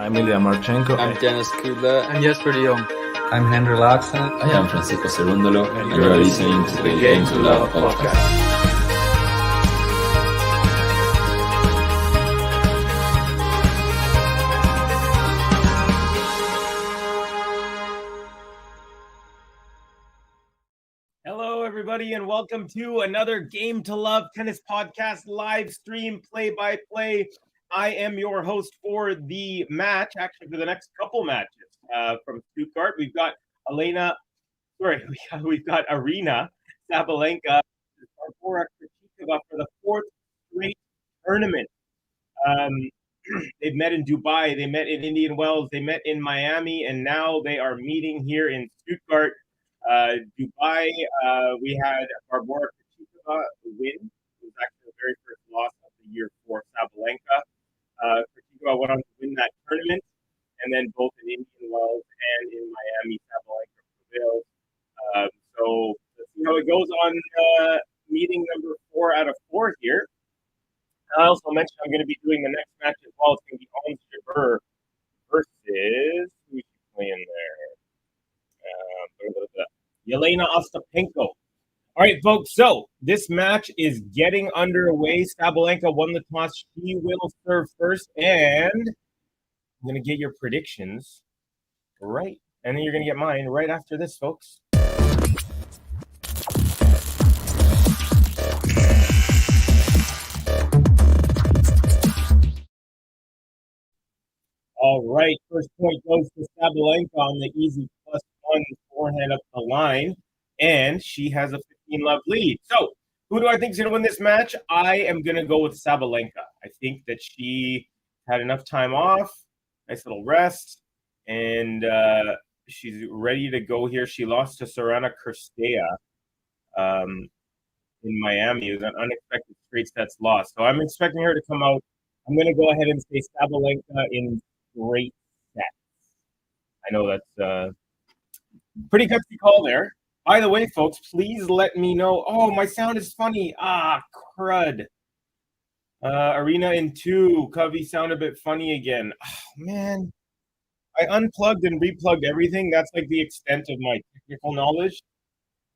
I'm Ilya Marchenko. I'm Dennis Kudla. I'm Jesper de Jong. I'm Henry Laaksonen. I am Francisco Cerundolo, and you are listening to the Game to Love podcast. Hello, everybody, and welcome to another Game to Love tennis podcast live stream play-by-play. I am your host for the match, actually for the next couple matches from Stuttgart. We've got Aryna SABALENKA, Barbora Krejcikova for the fourth straight tournament. They've met in Dubai, they met in Indian Wells, they met in Miami, and now they are meeting here in Stuttgart. Dubai, we had Barbora Krejcikova win. It was actually the very first loss of the year for SABALENKA. Krejcikova went on to win that tournament, and then both in Indian Wells and in Miami, SABALENKA prevailed. So let's see how it goes on meeting number 4 out of 4 here. I also mentioned I'm going to be doing the next match as well. It's going to be Ons Jabeur versus who's playing there? Jelena Ostapenko. All right, folks, so this match is getting underway. SABALENKA won the toss. She will serve first, and I'm going to get your predictions right, and then you're going to get mine right after this, folks. All right, first point goes to SABALENKA on the easy +1 forehand up the line, and she has a 15-love lead. So, who do I think is going to win this match? I am going to go with SABALENKA. I think that she had enough time off, nice little rest, and she's ready to go here. She lost to Sorana Cirstea in Miami. It was an unexpected straight sets loss. So I'm expecting her to come out. I'm going to go ahead and say SABALENKA in straight sets. I know that's pretty gutsy call there. By the way, folks, please let me know. Oh, my sound is funny. Crud. Aryna in 2. Covey sound a bit funny again. Oh, man. I unplugged and replugged everything. That's like the extent of my technical knowledge.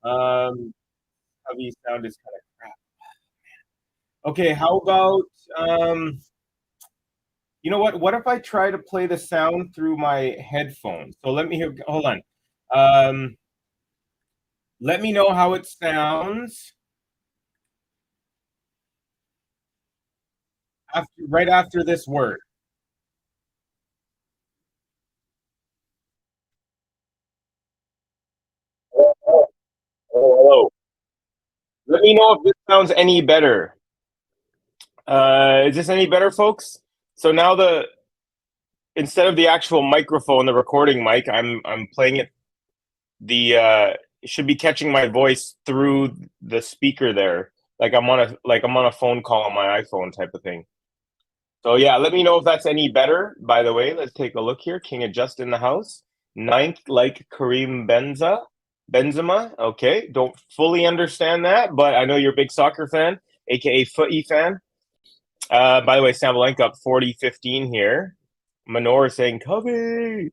Covey sound is kind of crap. Okay, how about you know what? What if I try to play the sound through my headphones? So let me hear. Hold on. Let me know how it sounds right after this word. Hello. Let me know if this sounds any better. Is this any better, folks? So now instead of the actual microphone, the recording mic, I'm playing it. It should be catching my voice through the speaker there, like I'm on a phone call on my iPhone type of thing. So yeah, let me know if that's any better. By the way, let's take a look here. King Adjust in the house. 9th, like Karim Benzema. Okay, don't fully understand that, but I know you're a big soccer fan, aka footy fan. By the way, SABALENKA up 40-15 here. Manor saying Covey.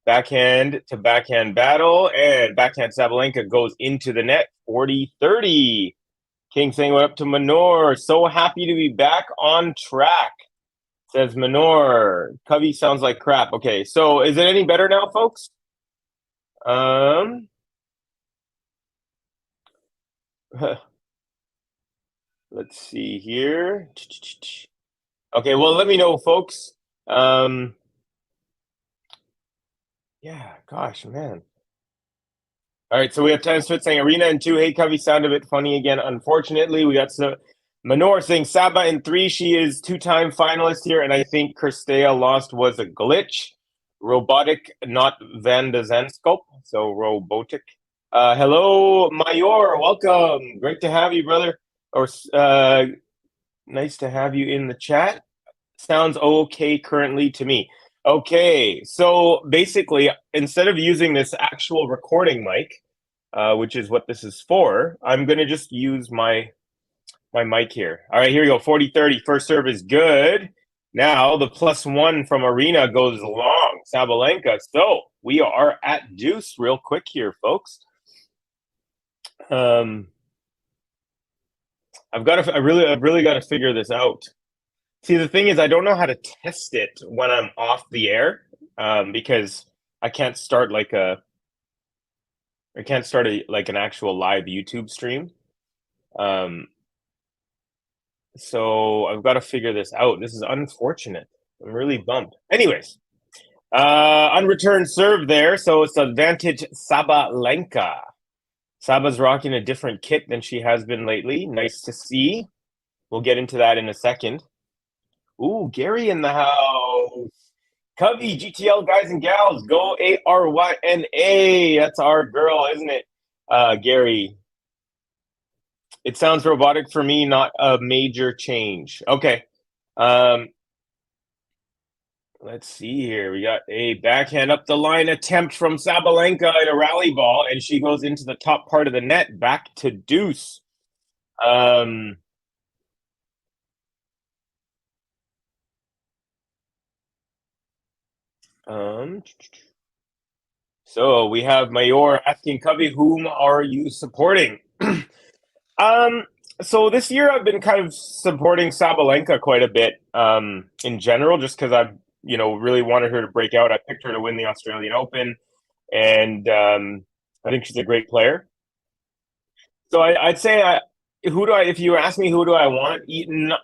Backhand to backhand battle, and backhand SABALENKA goes into the net, 40-30. King saying what up to Manor. So happy to be back on track, says Manor. Covey sounds like crap. Okay, so is it any better now, folks? Let's see here. Okay, well, let me know, folks. Yeah, gosh, man. All right, so we have Tennis Fit saying Aryna in 2. Hey, Covey, sound a bit funny again. Unfortunately, we got Manor saying Saba in 3. She is 2-time finalist here, and I think Cirstea lost was a glitch. Robotic, not Van de Zanskop, so robotic. Hello, Mayor, welcome. Great to have you, brother. Or nice to have you in the chat. Sounds okay currently to me. Okay, so basically, instead of using this actual recording mic, which is what this is for, I'm going to just use my mic here. All right, here we go. 40-30. First serve is good. Now the +1 from Aryna goes long. Sabalenka. So we are at deuce real quick here, folks. I really got to figure this out. See, the thing is, I don't know how to test it when I'm off the air, because I can't start like an actual live YouTube stream. So I've got to figure this out. This is unfortunate. I'm really bummed. Anyways, unreturned serve there, so it's advantage Sabalenka. Saba's rocking a different kit than she has been lately. Nice to see. We'll get into that in a second. Ooh, Gary in the house. Covey, GTL guys and gals, go ARYNA. That's our girl, isn't it? Gary. It sounds robotic for me, not a major change. Okay. Let's see here. We got a backhand up the line attempt from Sabalenka at a rally ball, and she goes into the top part of the net, back to deuce. So we have Mayor asking Covey, whom are you supporting? So this year I've been kind of supporting Sabalenka quite a bit, in general, just because I've really wanted her to break out. I picked her to win the Australian Open, and I think she's a great player. So I'd say if you ask me who do I want,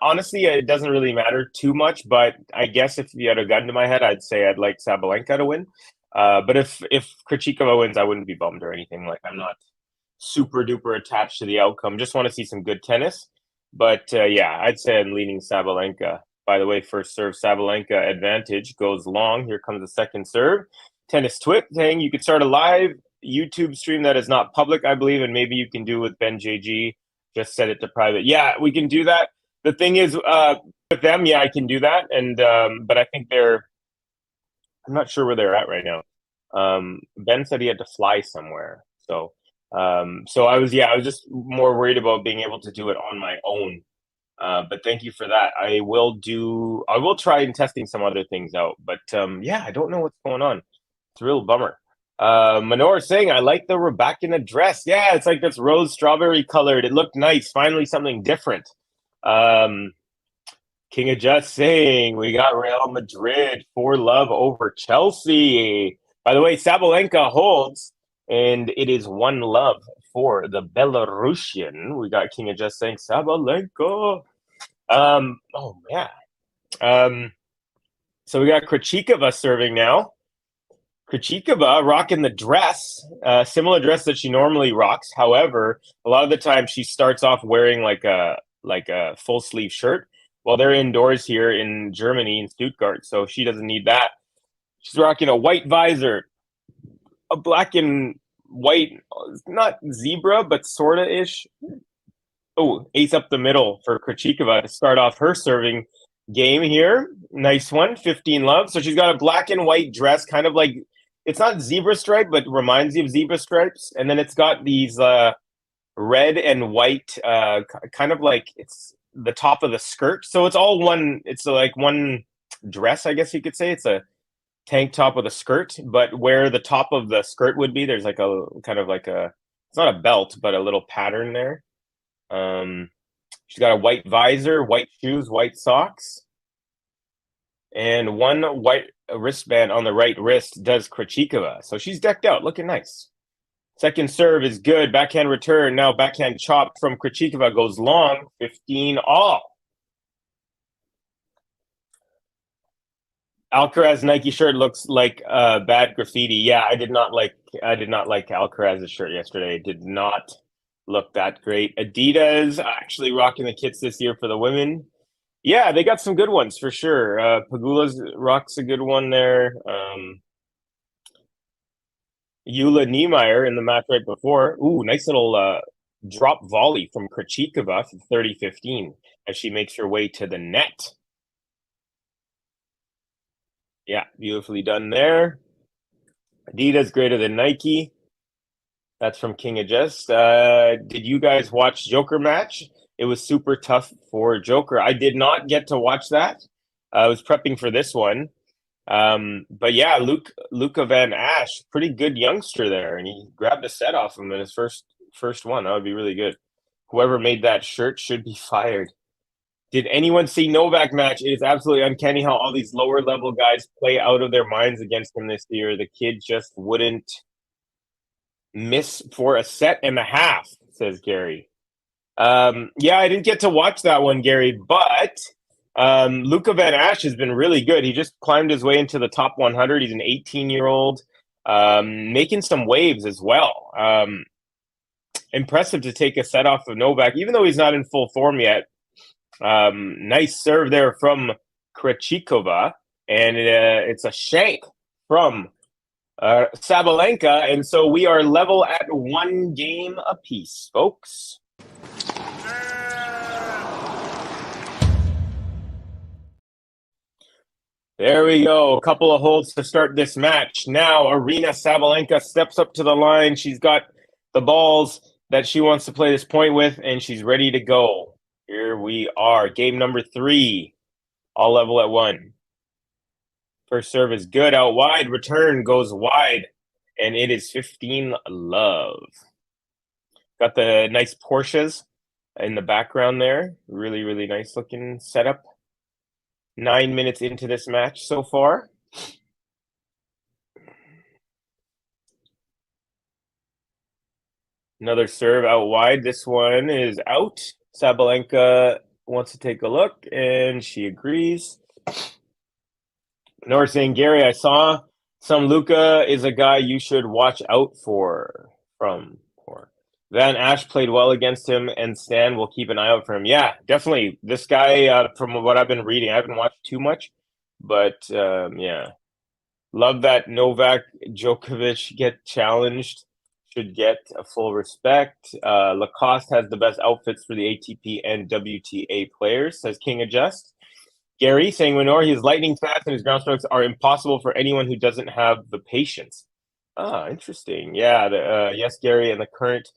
honestly, it doesn't really matter too much. But I guess if you had a gun to my head, I'd say I'd like Sabalenka to win. But if Krejcikova wins, I wouldn't be bummed or anything. Like, I'm not super duper attached to the outcome. Just want to see some good tennis. But yeah, I'd say I'm leaning Sabalenka. By the way, first serve Sabalenka advantage goes long. Here comes the second serve. Tennis Twit saying you could start a live YouTube stream that is not public, I believe, and maybe you can do with Ben JG. Just set it to private. Yeah, we can do that. The thing is, with them, yeah, I can do that. And but I think I'm not sure where they're at right now. Ben said he had to fly somewhere. So I was just more worried about being able to do it on my own. But thank you for that. I will try and testing some other things out. But yeah, I don't know what's going on. It's a real bummer. Manor saying, I like the Rebecca dress. Yeah, it's like this rose strawberry colored. It looked nice. Finally, something different. King of Just saying, we got Real Madrid 4-love over Chelsea. By the way, Sabalenka holds, and it is 1-love for the Belarusian. We got King of Just saying, Sabalenka. Oh, yeah. So we got Krejcikova serving now. Krejcikova rocking the dress, similar dress that she normally rocks. However, a lot of the time she starts off wearing like a full sleeve shirt. Well, they're indoors here in Germany, in Stuttgart, so she doesn't need that. She's rocking a white visor, a black and white, not zebra, but sorta-ish. Oh, ace up the middle for Krejcikova to start off her serving game here. Nice one, 15-love. So she's got a black and white dress, kind of like, it's not zebra stripe, but reminds you of zebra stripes. And then it's got these red and white, kind of like it's the top of the skirt. So it's all one, it's like one dress, I guess you could say. It's a tank top with a skirt, but where the top of the skirt would be, there's like a kind of like it's not a belt, but a little pattern there. She's got a white visor, white shoes, white socks, and one white wristband on the right wrist does Krejcikova. So she's decked out, looking nice. Second serve is good. Backhand return. Now backhand chop from Krejcikova goes long. 15-all. Alcaraz Nike shirt looks like bad graffiti. Yeah, I did not like Alcaraz's shirt yesterday. It did not look that great. Adidas actually rocking the kits this year for the women. Yeah, they got some good ones for sure. Pagula's rocks a good one there. Eula Niemeyer in the match right before. Ooh, nice little drop volley from Krejcikova for 30-15 as she makes her way to the net. Yeah, beautifully done there. Adidas greater than Nike. That's from King of Jest. Did you guys watch Joker match? It was super tough for Joker. I did not get to watch that. I was prepping for this one. But yeah, Luca Van Ash, pretty good youngster there, and he grabbed a set off him in his first one. That would be really good. Whoever made that shirt should be fired. Did anyone see Novak match? It is absolutely uncanny how all these lower level guys play out of their minds against him this year. The kid just wouldn't miss for a set and a half, says Gary. Yeah, I didn't get to watch that one, Gary, but Luca Van Ash has been really good. He just climbed his way into the top 100. He's an 18-year-old, making some waves as well. Impressive to take a set off of Novak, even though he's not in full form yet. Nice serve there from Krejcikova, and it's a shank from Sabalenka, and so we are level at 1 game apiece, folks. There we go. A couple of holds to start this match. Now, Aryna Sabalenka steps up to the line. She's got the balls that she wants to play this point with, and she's ready to go. Here we are. Game number 3. All level at 1. First serve is good. Out wide. Return goes wide, and it is 15-love. Got the nice Porsches in the background there. Really, really nice looking setup. 9 minutes into this match so far. Another serve out wide. This one is out. Sabalenka wants to take a look, and she agrees. Nor saying, Gary, I saw some Luca is a guy you should watch out for. Van Ash played well against him, and Stan will keep an eye out for him. Yeah, definitely. This guy, from what I've been reading, I haven't watched too much, but yeah. Love that Novak Djokovic get challenged. Should get a full respect. Lacoste has the best outfits for the ATP and WTA players, says King Adjust. Gary saying, Winor, he's lightning fast and his ground strokes are impossible for anyone who doesn't have the patience. Interesting. Yeah, yes, Gary, and the current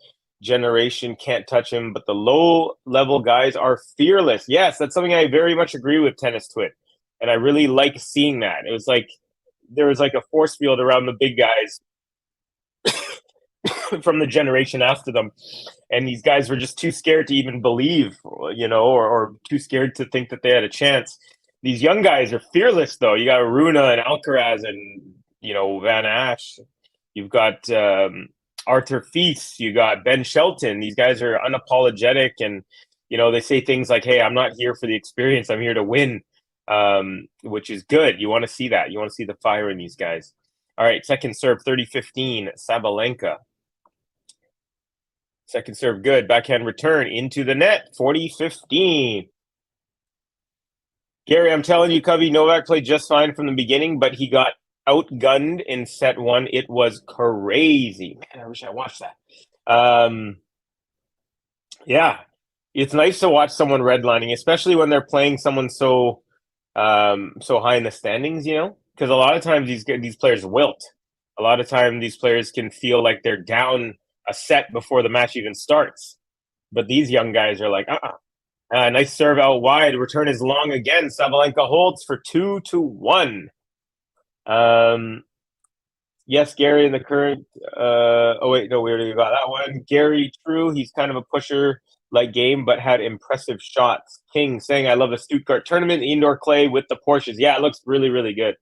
generation can't touch him, but the low-level guys are fearless. Yes, that's something I very much agree with, Tennis Twit, and I really like seeing that. It was like there was like a force field around the big guys from the generation after them, and these guys were just too scared to even believe, or too scared to think that they had a chance. These young guys are fearless, though. You got Runa and Alcaraz and, Van Ash. You've got Arthur Feast. You got Ben Shelton. These guys are unapologetic, and, they say things like, hey, I'm not here for the experience. I'm here to win, which is good. You want to see that. You want to see the fire in these guys. All right, second serve, 30-15, Sabalenka. Second serve, good. Backhand return into the net, 40-15. Gary, I'm telling you, Covey, Novak played just fine from the beginning, but he got outgunned in set 1. It was crazy. Man, I wish I watched that. Yeah, it's nice to watch someone redlining, especially when they're playing someone so high in the standings, because a lot of times these players wilt. A lot of times these players can feel like they're down a set before the match even starts. But these young guys are like, nice serve out wide. Return is long again. Sabalenka holds for 2-1. Yes, Gary in the current. Oh wait, no, we already got that one. Gary, true. He's kind of a pusher like game, but had impressive shots. King saying, I love the Stuttgart tournament, indoor clay with the Porsches. Yeah, it looks really, really good.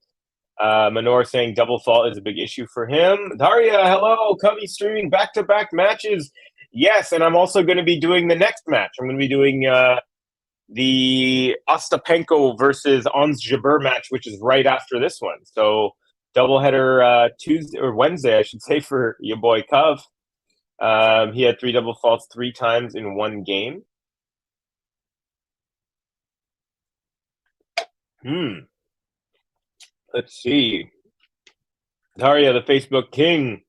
Manor saying double fault is a big issue for him. Daria, hello. Covey streaming back-to-back matches. Yes, and I'm also going to be doing the next match. I'm going to be doing the Ostapenko versus Ons Jabeur match, which is right after this one. So doubleheader Tuesday or Wednesday, I should say, for your boy Cov. He had 3 double faults 3 times in one game. Let's see. Daria, the Facebook king.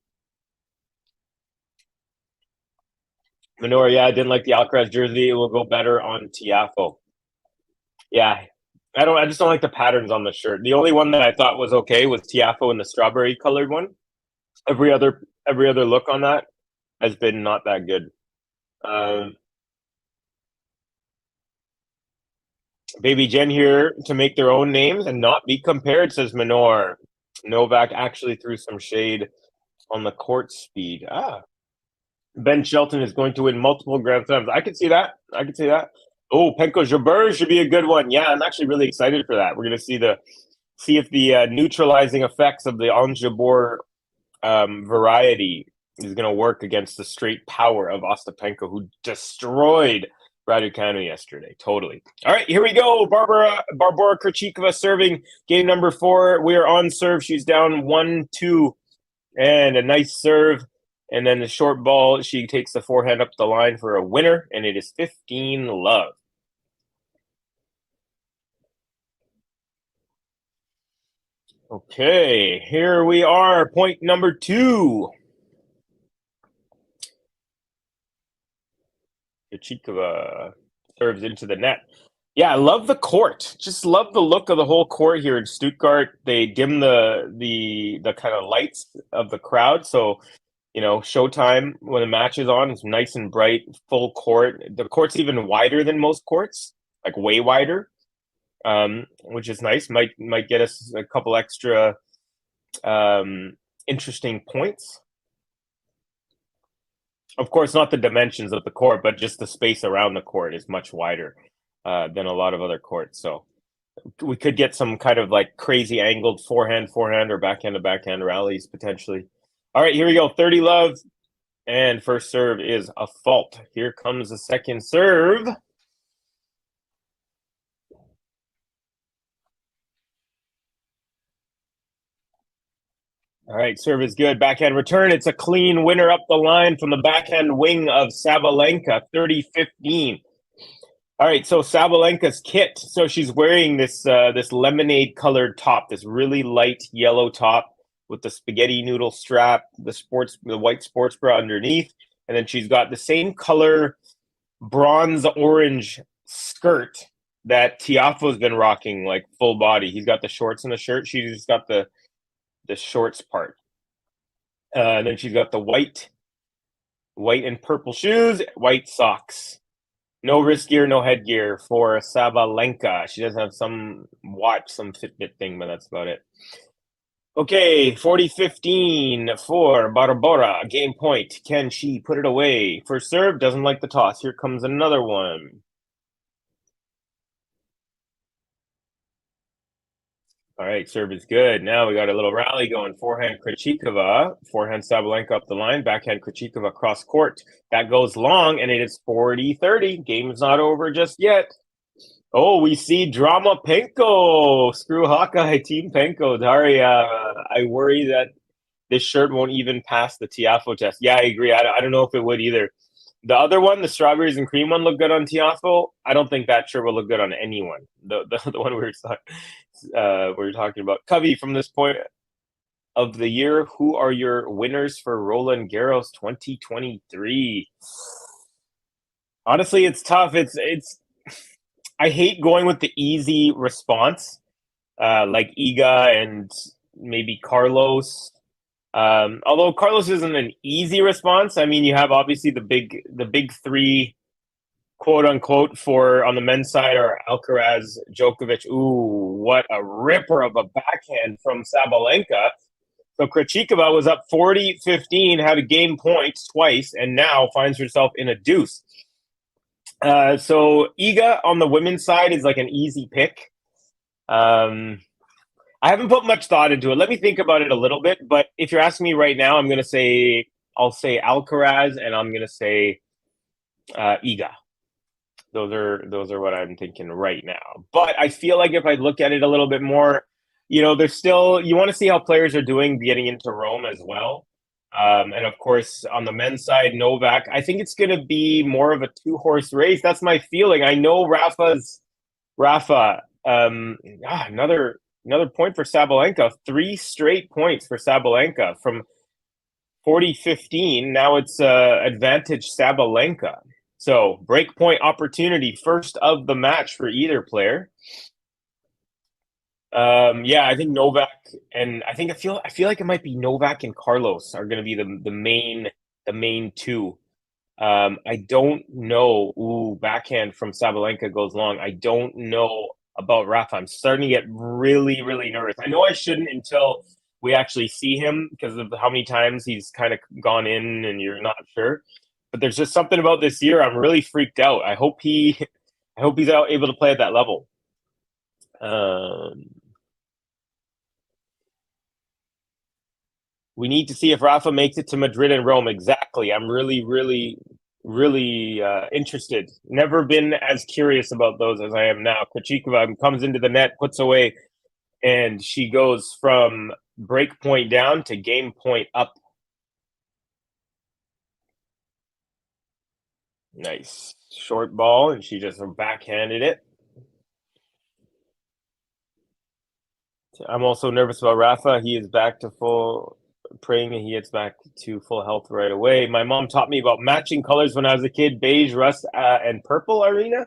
Manor, yeah, I didn't like the Alcaraz jersey. It will go better on Tiafoe. Yeah, I just don't like the patterns on the shirt. The only one that I thought was okay was Tiafoe in the strawberry colored one. Every other look on that has been not that good. Baby Jen here to make their own names and not be compared, says Minor. Novak actually threw some shade on the court speed. Ben Shelton is going to win multiple Grand Slams. I can see that. Oh, Penko Jabeur should be a good one. Yeah, I'm actually really excited for that. We're going to see if the neutralizing effects of the Ons Jabeur variety is going to work against the straight power of Ostapenko, who destroyed Raducanu yesterday. Totally. All right, here we go. Barbora Krejcikova serving game number 4. We are on serve. She's down 1-2, and a nice serve. And then the short ball, she takes the forehand up the line for a winner, and it is 15-love. Okay, here we are. Point number 2. Krejcikova serves into the net. Yeah, I love the court. Just love the look of the whole court here in Stuttgart. They dim the kind of lights of the crowd, so showtime when the match is on, it's nice and bright, full court. The court's even wider than most courts, like way wider, which is nice. Might get us a couple extra interesting points. Of course, not the dimensions of the court, but just the space around the court is much wider than a lot of other courts. So we could get some kind of like crazy angled forehand or backhand to backhand rallies potentially. All right, here we go. 30-love. And first serve is a fault. Here comes the second serve. All right, serve is good. Backhand return. It's a clean winner up the line from the backhand wing of Sabalenka, 30-15. All right, so Sabalenka's kit. So she's wearing this lemonade-colored top, this really light yellow top with the spaghetti noodle strap, the white sports bra underneath, and then she's got the same color bronze orange skirt that Tiafoe's been rocking, like full body. He's got the shorts and the shirt. She's just got the shorts part. And then she's got the white and purple shoes, white socks. No wrist gear, no headgear for Sabalenka. She does have some watch, some Fitbit thing, but that's about it. Okay, 40-15 for Barbora. Game point. Can she put it away? First serve, doesn't like the toss. Here comes another one. All right, serve is good. Now we got a little rally going. Forehand Krejcikova. Forehand Sabalenka up the line. Backhand Krejcikova cross court. That goes long, and it is 40-30. Game's not over just yet. Oh, we see Drama Penko. Screw Hawkeye, Team Penko. Daria, I worry that this shirt won't even pass the Tiafoe test. Yeah, I agree. I don't know if it would either. The other one, the strawberries and cream one, looked good on Tiafoe. I don't think that shirt will look good on anyone. The one we were talking about. Covey, from this point of the year, who are your winners for Roland Garros 2023? Honestly, it's tough. It's I hate going with the easy response, like Iga and maybe Carlos. Although Carlos isn't an easy response. I mean, you have obviously the big 3, quote unquote, for on the men's side are Alcaraz, Djokovic. Ooh, what a ripper of a backhand from Sabalenka. So Krejcikova was up 40-15, had a game point twice, and now finds herself in a deuce. So Iga on the women's side is like an easy pick. I haven't put much thought into it. Let me think about it a little bit. But if you're asking me right now, I'll say Alcaraz, and I'm gonna say Iga. Those are what I'm thinking right now. But I feel like if I look at it a little bit more, there's still, you want to see how players are doing getting into Rome as well. And of course, on the men's side, Novak, I think it's going to be more of a 2-horse race. That's my feeling. I know Rafa. Another point for Sabalenka. 3 straight points for Sabalenka from 40-15. Now it's advantage Sabalenka. So break point opportunity, first of the match for either player. I think Novak, and I feel like it might be Novak and Carlos are going to be the main 2. I don't know. Ooh, backhand from Sabalenka goes long. I don't know about Rafa. I'm starting to get really, really nervous. I know I shouldn't until we actually see him because of how many times he's kind of gone in and you're not sure. But there's just something about this year. I'm really freaked out. I hope he's able to play at that level. We need to see if Rafa makes it to Madrid and Rome. Exactly. I'm really, really, really interested. Never been as curious about those as I am now. Krejcikova comes into the net, puts away, and she goes from break point down to game point up. Nice. Short ball, and she just backhanded it. I'm also nervous about Rafa. He is back to full, praying that he gets back to full health right away. My mom taught me about matching colors when I was a kid: beige, rust, and purple. Aryna.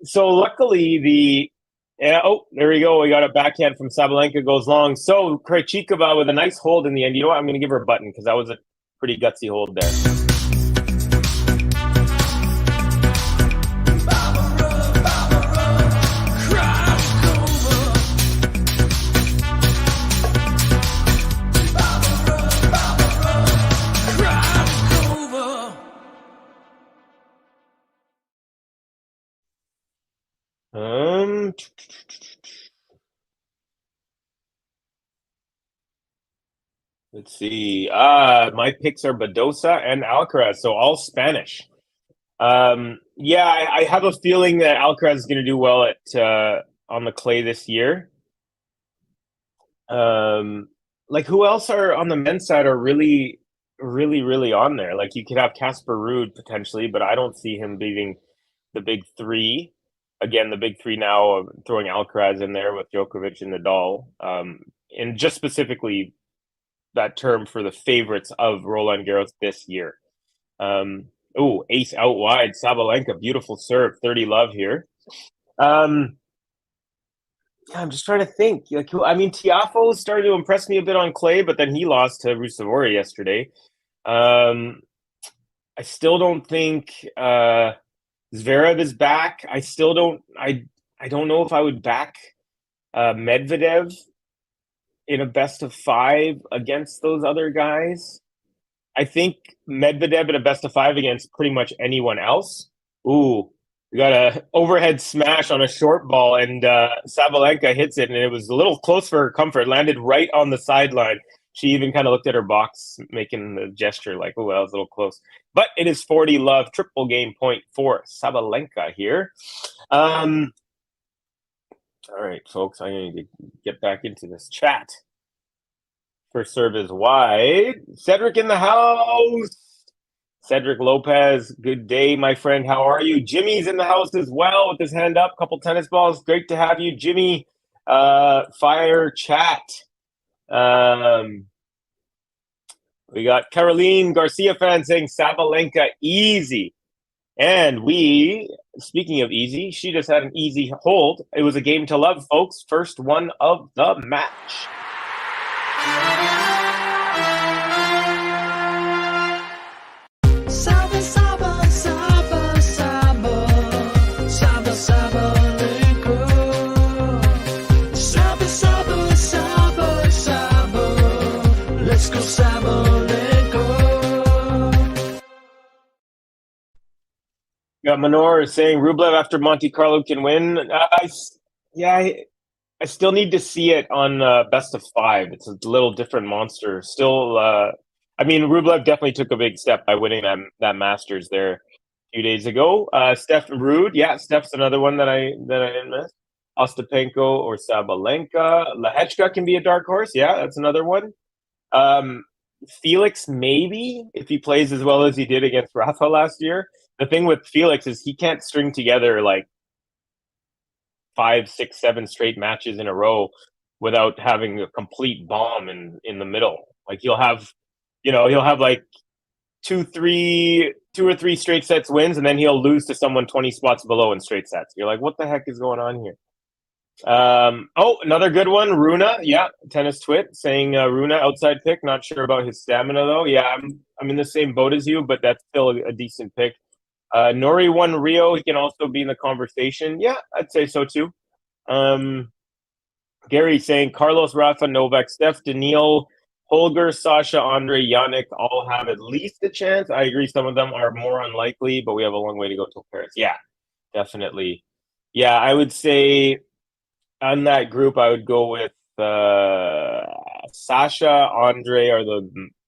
So luckily there we go. We got a backhand from Sabalenka goes long. So Krejcikova with a nice hold in the end. You know what? I'm going to give her a button because that was a pretty gutsy hold there. Let's see. My picks are Badosa and Alcaraz, so all Spanish. Yeah, I have a feeling that Alcaraz is going to do well at on the clay this year. Like who else are on the men's side are really, really, really on there? Like you could have Casper Ruud potentially, but I don't see him beating the big three. Again, the big three now, throwing Alcaraz in there with Djokovic and Nadal. And just specifically that term for the favorites of Roland Garros this year. Ace out wide, Sabalenka, beautiful serve, 30 love here. Yeah, I'm just trying to think. Like, I mean, Tiafoe started to impress me a bit on clay, but then he lost to Ruusuvuori yesterday. I still don't think Zverev is back. I still don't. I don't know if I would back Medvedev in a best of 5 against those other guys. I think Medvedev in a best of 5 against pretty much anyone else. Ooh, we got a overhead smash on a short ball, and Sabalenka hits it, and it was a little close for her comfort. Landed right on the sideline. She even kind of looked at her box, making the gesture like, "Oh, that was a little close." But it is 40 love, triple game point for Sabalenka here. All right, folks, I need to get back into this chat. First serve is wide. Cedric in the house. Cedric Lopez, good day, my friend. How are you? Jimmy's in the house as well with his hand up. Couple tennis balls. Great to have you, Jimmy. Fire chat. We got Caroline Garcia fan saying Sabalenka easy. And speaking of easy, she just had an easy hold. It was a game to love, folks. First one of the match. Saba, saba, saba, saba, saba, sabalenka. Saba, saba, saba, saba. Let's go, Sabalenka. Got Manor saying Rublev after Monte Carlo can win. I still need to see it on best of 5. It's a little different monster. Still, I mean, Rublev definitely took a big step by winning that Masters there a few days ago. Steph Ruud, yeah, Steph's another one that I didn't miss. Ostapenko or Sabalenka. Lehechka can be a dark horse. Yeah, that's another one. Felix, maybe, if he plays as well as he did against Rafa last year. The thing with Felix is he can't string together like 5, 6, 7 straight matches in a row without having a complete bomb in the middle. Like he'll have like 2 or 3 straight sets wins, and then he'll lose to someone 20 spots below in straight sets. You're like, what the heck is going on here? Another good one, Runa. Yeah, tennis twit saying Runa outside pick. Not sure about his stamina though. Yeah, I'm in the same boat as you, but that's still a decent pick. Nori won Rio. He can also be in the conversation. Yeah, I'd say so too. Gary saying Carlos, Rafa, Novak, Steph, Daniil, Holger, Sasha, Andre, Yannick all have at least a chance. I agree. Some of them are more unlikely, but we have a long way to go till Paris. Yeah, definitely. Yeah, I would say on that group, I would go with Sasha, Andre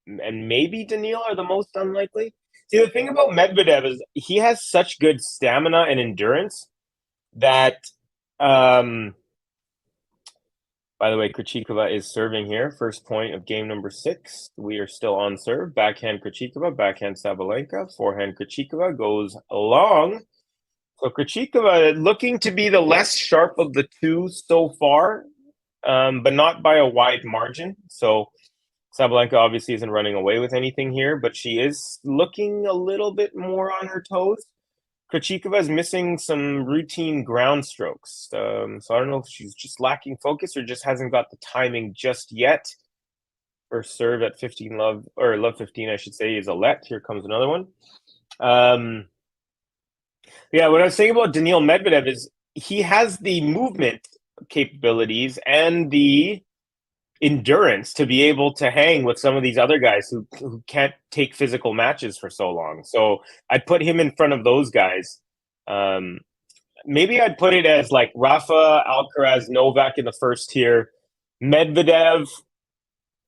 and maybe Daniil are the most unlikely. See, the thing about Medvedev is he has such good stamina and endurance that, by the way, Krejcikova is serving here. First point of game number 6. We are still on serve. Backhand Krejcikova, backhand Sabalenka, forehand Krejcikova goes long. So Krejcikova looking to be the less sharp of the two so far, but not by a wide margin. So Sabalenka obviously isn't running away with anything here, but she is looking a little bit more on her toes. Krejcikova is missing some routine ground strokes. So I don't know if she's just lacking focus or just hasn't got the timing just yet. First serve at 15 love, or love 15, I should say, is a let. Here comes another one. Yeah, what I was saying about Daniil Medvedev is he has the movement capabilities and the endurance to be able to hang with some of these other guys who can't take physical matches for so long. So I'd put him in front of those guys. Maybe I'd put it as like Rafa, Alcaraz, Novak in the first tier, Medvedev,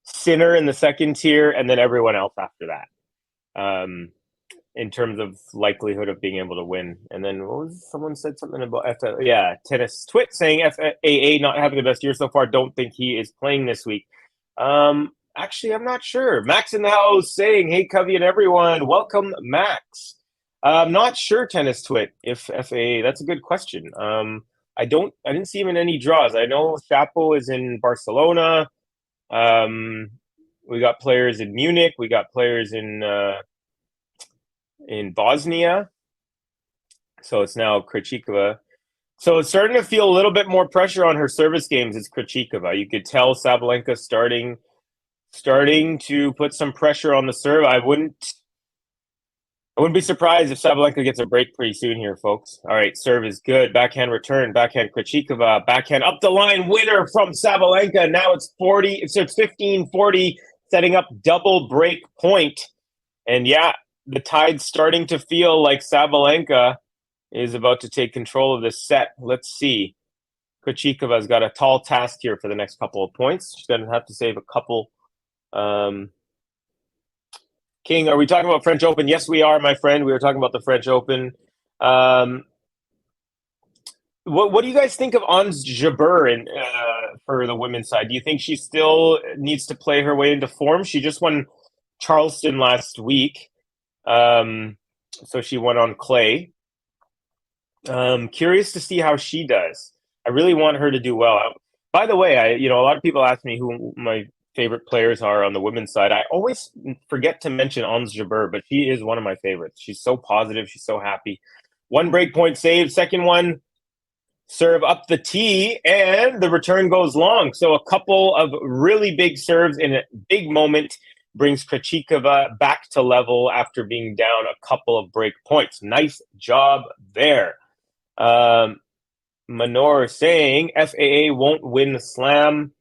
Sinner in the second tier, and then everyone else after that. In terms of likelihood of being able to win. And then someone said something about tennis twit saying FAA not having the best year so far. Don't think he is playing this week. Actually, I'm not sure. Max in the house saying, hey, Covey and everyone, welcome, Max. I'm not sure, tennis twit, if FAA. That's a good question. I didn't see him in any draws. I know Chapo is in Barcelona. We got players in Munich. We got players in Bosnia. So it's now Krejcikova. So it's starting to feel a little bit more pressure on her service games. It's Krejcikova. You could tell Sabalenka starting to put some pressure on the serve. I wouldn't be surprised if Sabalenka gets a break pretty soon here, folks. All right, serve is good. Backhand return. Backhand Krejcikova. Backhand up the line winner from Sabalenka. Now it's 15-40, setting up double break point. And yeah, the tide's starting to feel like Sabalenka is about to take control of this set. Let's see. Krejcikova's got a tall task here for the next couple of points. She's going to have to save a couple. King, are we talking about French Open? Yes, we are, my friend. We were talking about the French Open. What do you guys think of Ons Jabeur for the women's side? Do you think she still needs to play her way into form? She just won Charleston last week. So she went on clay. Curious to see how she does. I really want her to do well. By the way, a lot of people ask me who my favorite players are on the women's side. I always forget to mention Ons Jabeur, but she is one of my favorites. She's so positive. She's so happy. One break point saved. Second one, serve up the tee, and the return goes long. So a couple of really big serves in a big moment brings Krejcikova back to level after being down a couple of break points. Nice job there. Manor saying FAA won't win the slam.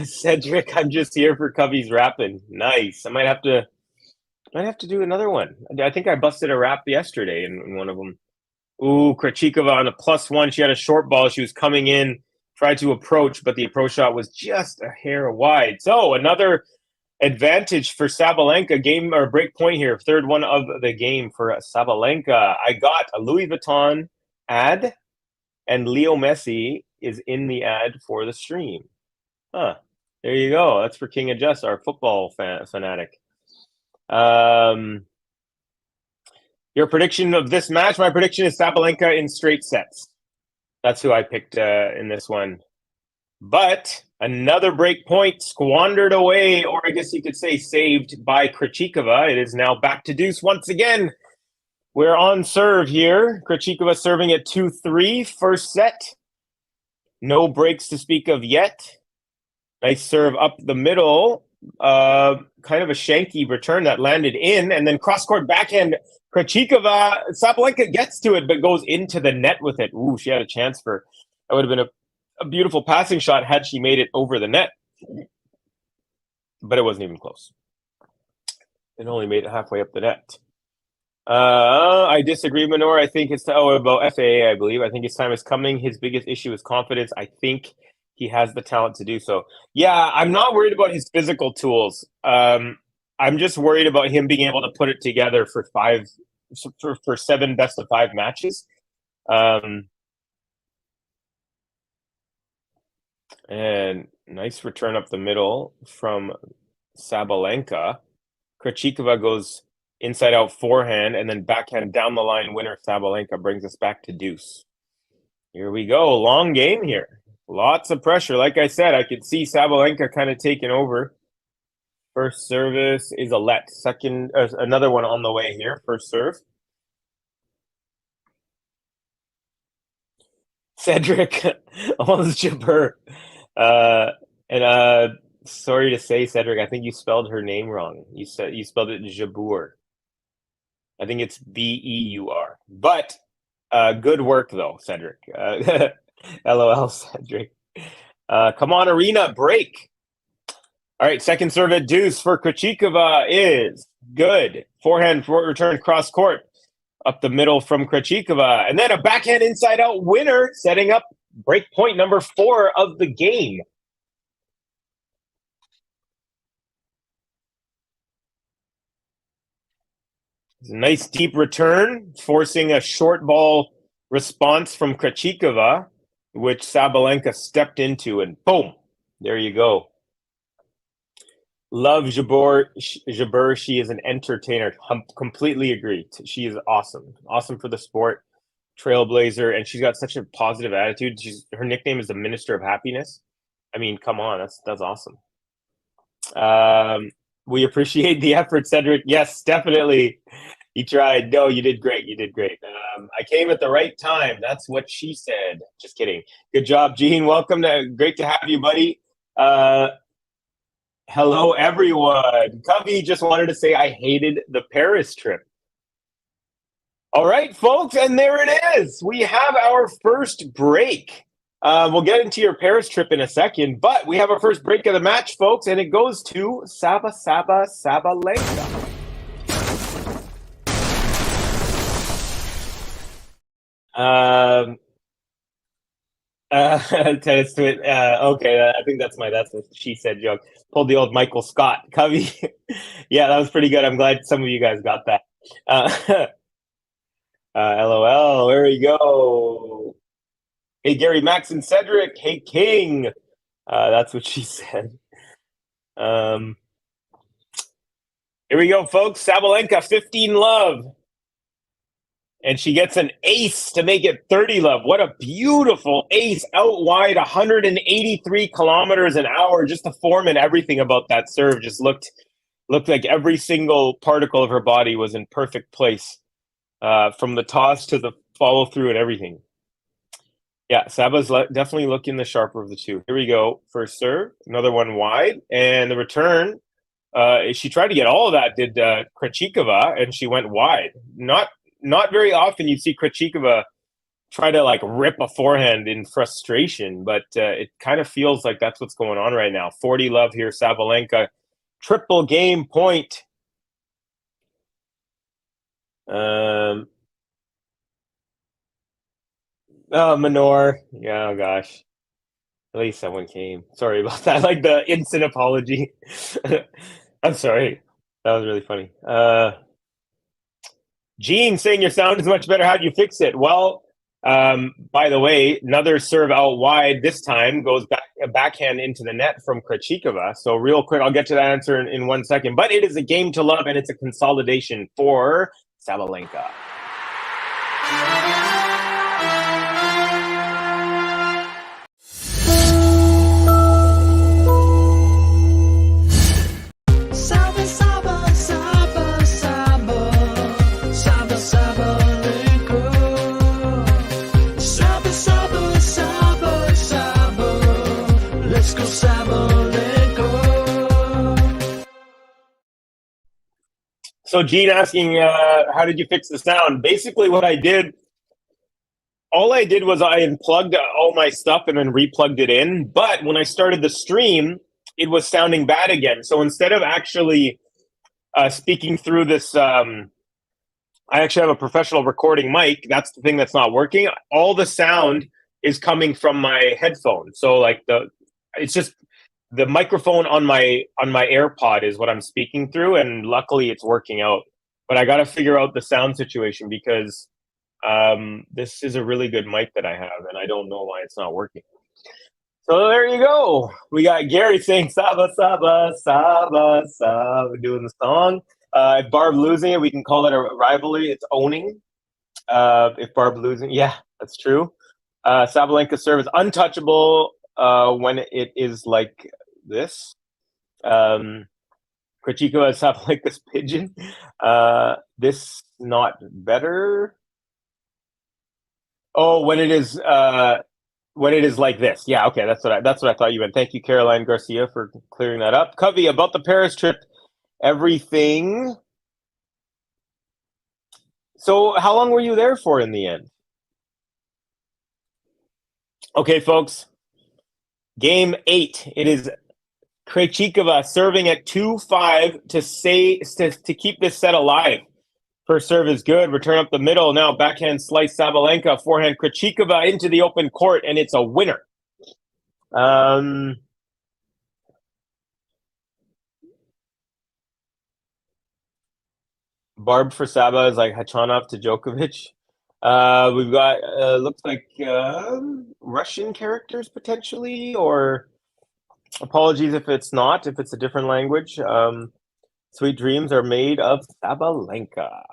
Cedric, I'm just here for Covey's rapping. Nice. I might have to do another one. I think I busted a rap yesterday in one of them. Ooh, Krejcikova on a +1. She had a short ball. She was coming in, tried to approach, but the approach shot was just a hair wide. So another advantage for Sabalenka. Game or break point here. Third one of the game for Sabalenka. I got a Louis Vuitton ad, and Leo Messi is in the ad for the stream. Huh. There you go. That's for King Adjust, our football fanatic. Your prediction of this match? My prediction is Sabalenka in straight sets. That's who I picked in this one. But another break point squandered away, or I guess you could say saved by Krejcikova. It is now back to deuce once again. We're on serve here. Krejcikova serving at 2-3, first set. No breaks to speak of yet. Nice serve up the middle. Kind of a shanky return that landed in, and then cross-court backhand. Krejcikova, Sabalenka gets to it, but goes into the net with it. Ooh, she had a chance for, that would have been a beautiful passing shot had she made it over the net. But it wasn't even close. It only made it halfway up the net. I disagree, Manor. I think it's about FAA, I believe. I think his time is coming. His biggest issue is confidence. I think he has the talent to do so. Yeah, I'm not worried about his physical tools. I'm just worried about him being able to put it together for 7 best-of-5 matches. And nice return up the middle from Sabalenka. Krejcikova goes inside-out forehand, and then backhand down the line winner Sabalenka brings us back to deuce. Here we go. Long game here. Lots of pressure. Like I said, I could see Sabalenka kind of taking over. First service is a let. Second, another one on the way here. First serve. Cedric, almost Jabber. Sorry to say, Cedric, I think you spelled her name wrong. You spelled it Jabeur. I think it's Beur. But good work, though, Cedric. LOL, Cedric. Come on, Aryna, break. All right, second serve at deuce for Krejcikova is good. Forehand return cross court up the middle from Krejcikova. And then a backhand inside-out winner, setting up break point number 4 of the game. It's a nice deep return, forcing a short ball response from Krejcikova, which Sabalenka stepped into, and boom, there you go. Love Jabeur. She is an entertainer. Completely agree. She is awesome. Awesome for the sport. Trailblazer, and she's got such a positive attitude. Her nickname is the Minister of Happiness. I mean, come on, that's awesome. We appreciate the effort, Cedric. Yes, definitely. You tried. No, you did great. You did great. I came at the right time. That's what she said. Just kidding. Good job, Gene. Welcome. Great to have you, buddy. Hello, everyone. Covey just wanted to say I hated the Paris trip. All right, folks, and there it is. We have our first break. We'll get into your Paris trip in a second, but we have our first break of the match, folks, and it goes to Sabalenka. Tennis to it. Okay, I think that's what she said joke. Pulled the old Michael Scott. Covey. Yeah, that was pretty good. I'm glad some of you guys got that. LOL, there we go. Hey, Gary, Max, and Cedric. Hey, King. That's what she said. Here we go, folks. Sabalenka, 15 love. And she gets an ace to make it 30 love. What a beautiful ace. Out wide, 183 kilometers an hour. Just the form and everything about that serve just looked like every single particle of her body was in perfect place. From the toss to the follow through and everything. Yeah, Saba's definitely looking the sharper of the two. Here we go. First serve, another one wide. And the return, she tried to get all of that, did Krejcikova, and she went wide. Not very often you see Krejcikova try to rip a forehand in frustration, but it kind of feels like that's what's going on right now. 40 love here, Sabalenka. Triple game point. Oh, Manor. Yeah, oh gosh. At least someone came. Sorry about that. Like the instant apology. I'm sorry. That was really funny. Gene saying your sound is much better. How'd you fix it? Well, by the way, another serve out wide. This time goes back a backhand into the net from Krejcikova. So real quick, I'll get to that answer in 1 second. But it is a game to love, and it's a consolidation for Sabalenka. Saba, saba, saba, saba, saba, saba. So Gene asking, how did you fix the sound? Basically, what I did, all I did was I unplugged all my stuff and then replugged it in. But when I started the stream, it was sounding bad again. So instead of actually speaking through this, I actually have a professional recording mic. That's the thing that's not working. All the sound is coming from my headphone. So like it's just the microphone on my AirPod is what I'm speaking through, and luckily it's working out. But I got to figure out the sound situation because this is a really good mic that I have, and I don't know why it's not working. So there you go. We got Gary saying Saba, Saba, Saba, Saba, doing the song. If Barb losing it, we can call it a rivalry. It's owning. If Barb losing, yeah, that's true. Sabalenka serve is untouchable when it is like this. Krejcikova Sabalenka's pigeon. This not better. Oh, when it is like this. Yeah, okay, that's what I thought you meant. Thank you, Caroline Garcia, for clearing that up. Covey, about the Paris trip, everything. So how long were you there for in the end? Okay, folks. Game 8. It is Krejcikova serving at 2-5 to keep this set alive. First serve is good. Return up the middle. Now backhand slice Sabalenka. Forehand Krejcikova into the open court, and it's a winner. Barb for Saba is like Hachanov to Djokovic. We've got looks like Russian characters potentially, or apologies if it's not, if it's a different language. Sweet dreams are made of Sabalenka.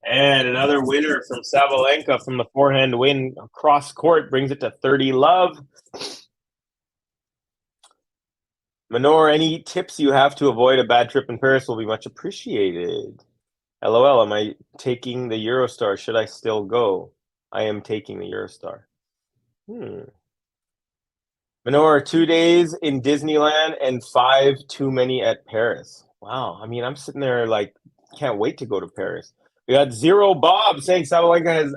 And another winner from Sabalenka from the forehand win across court brings it to 30-love. Manor, any tips you have to avoid a bad trip in Paris will be much appreciated. LOL, am I taking the Eurostar? Should I still go? I am taking the Eurostar. Manor, 2 days in Disneyland and 5 too many at Paris. Wow, I mean, I'm sitting there like, can't wait to go to Paris. We got Zero Bob saying Sabalenka has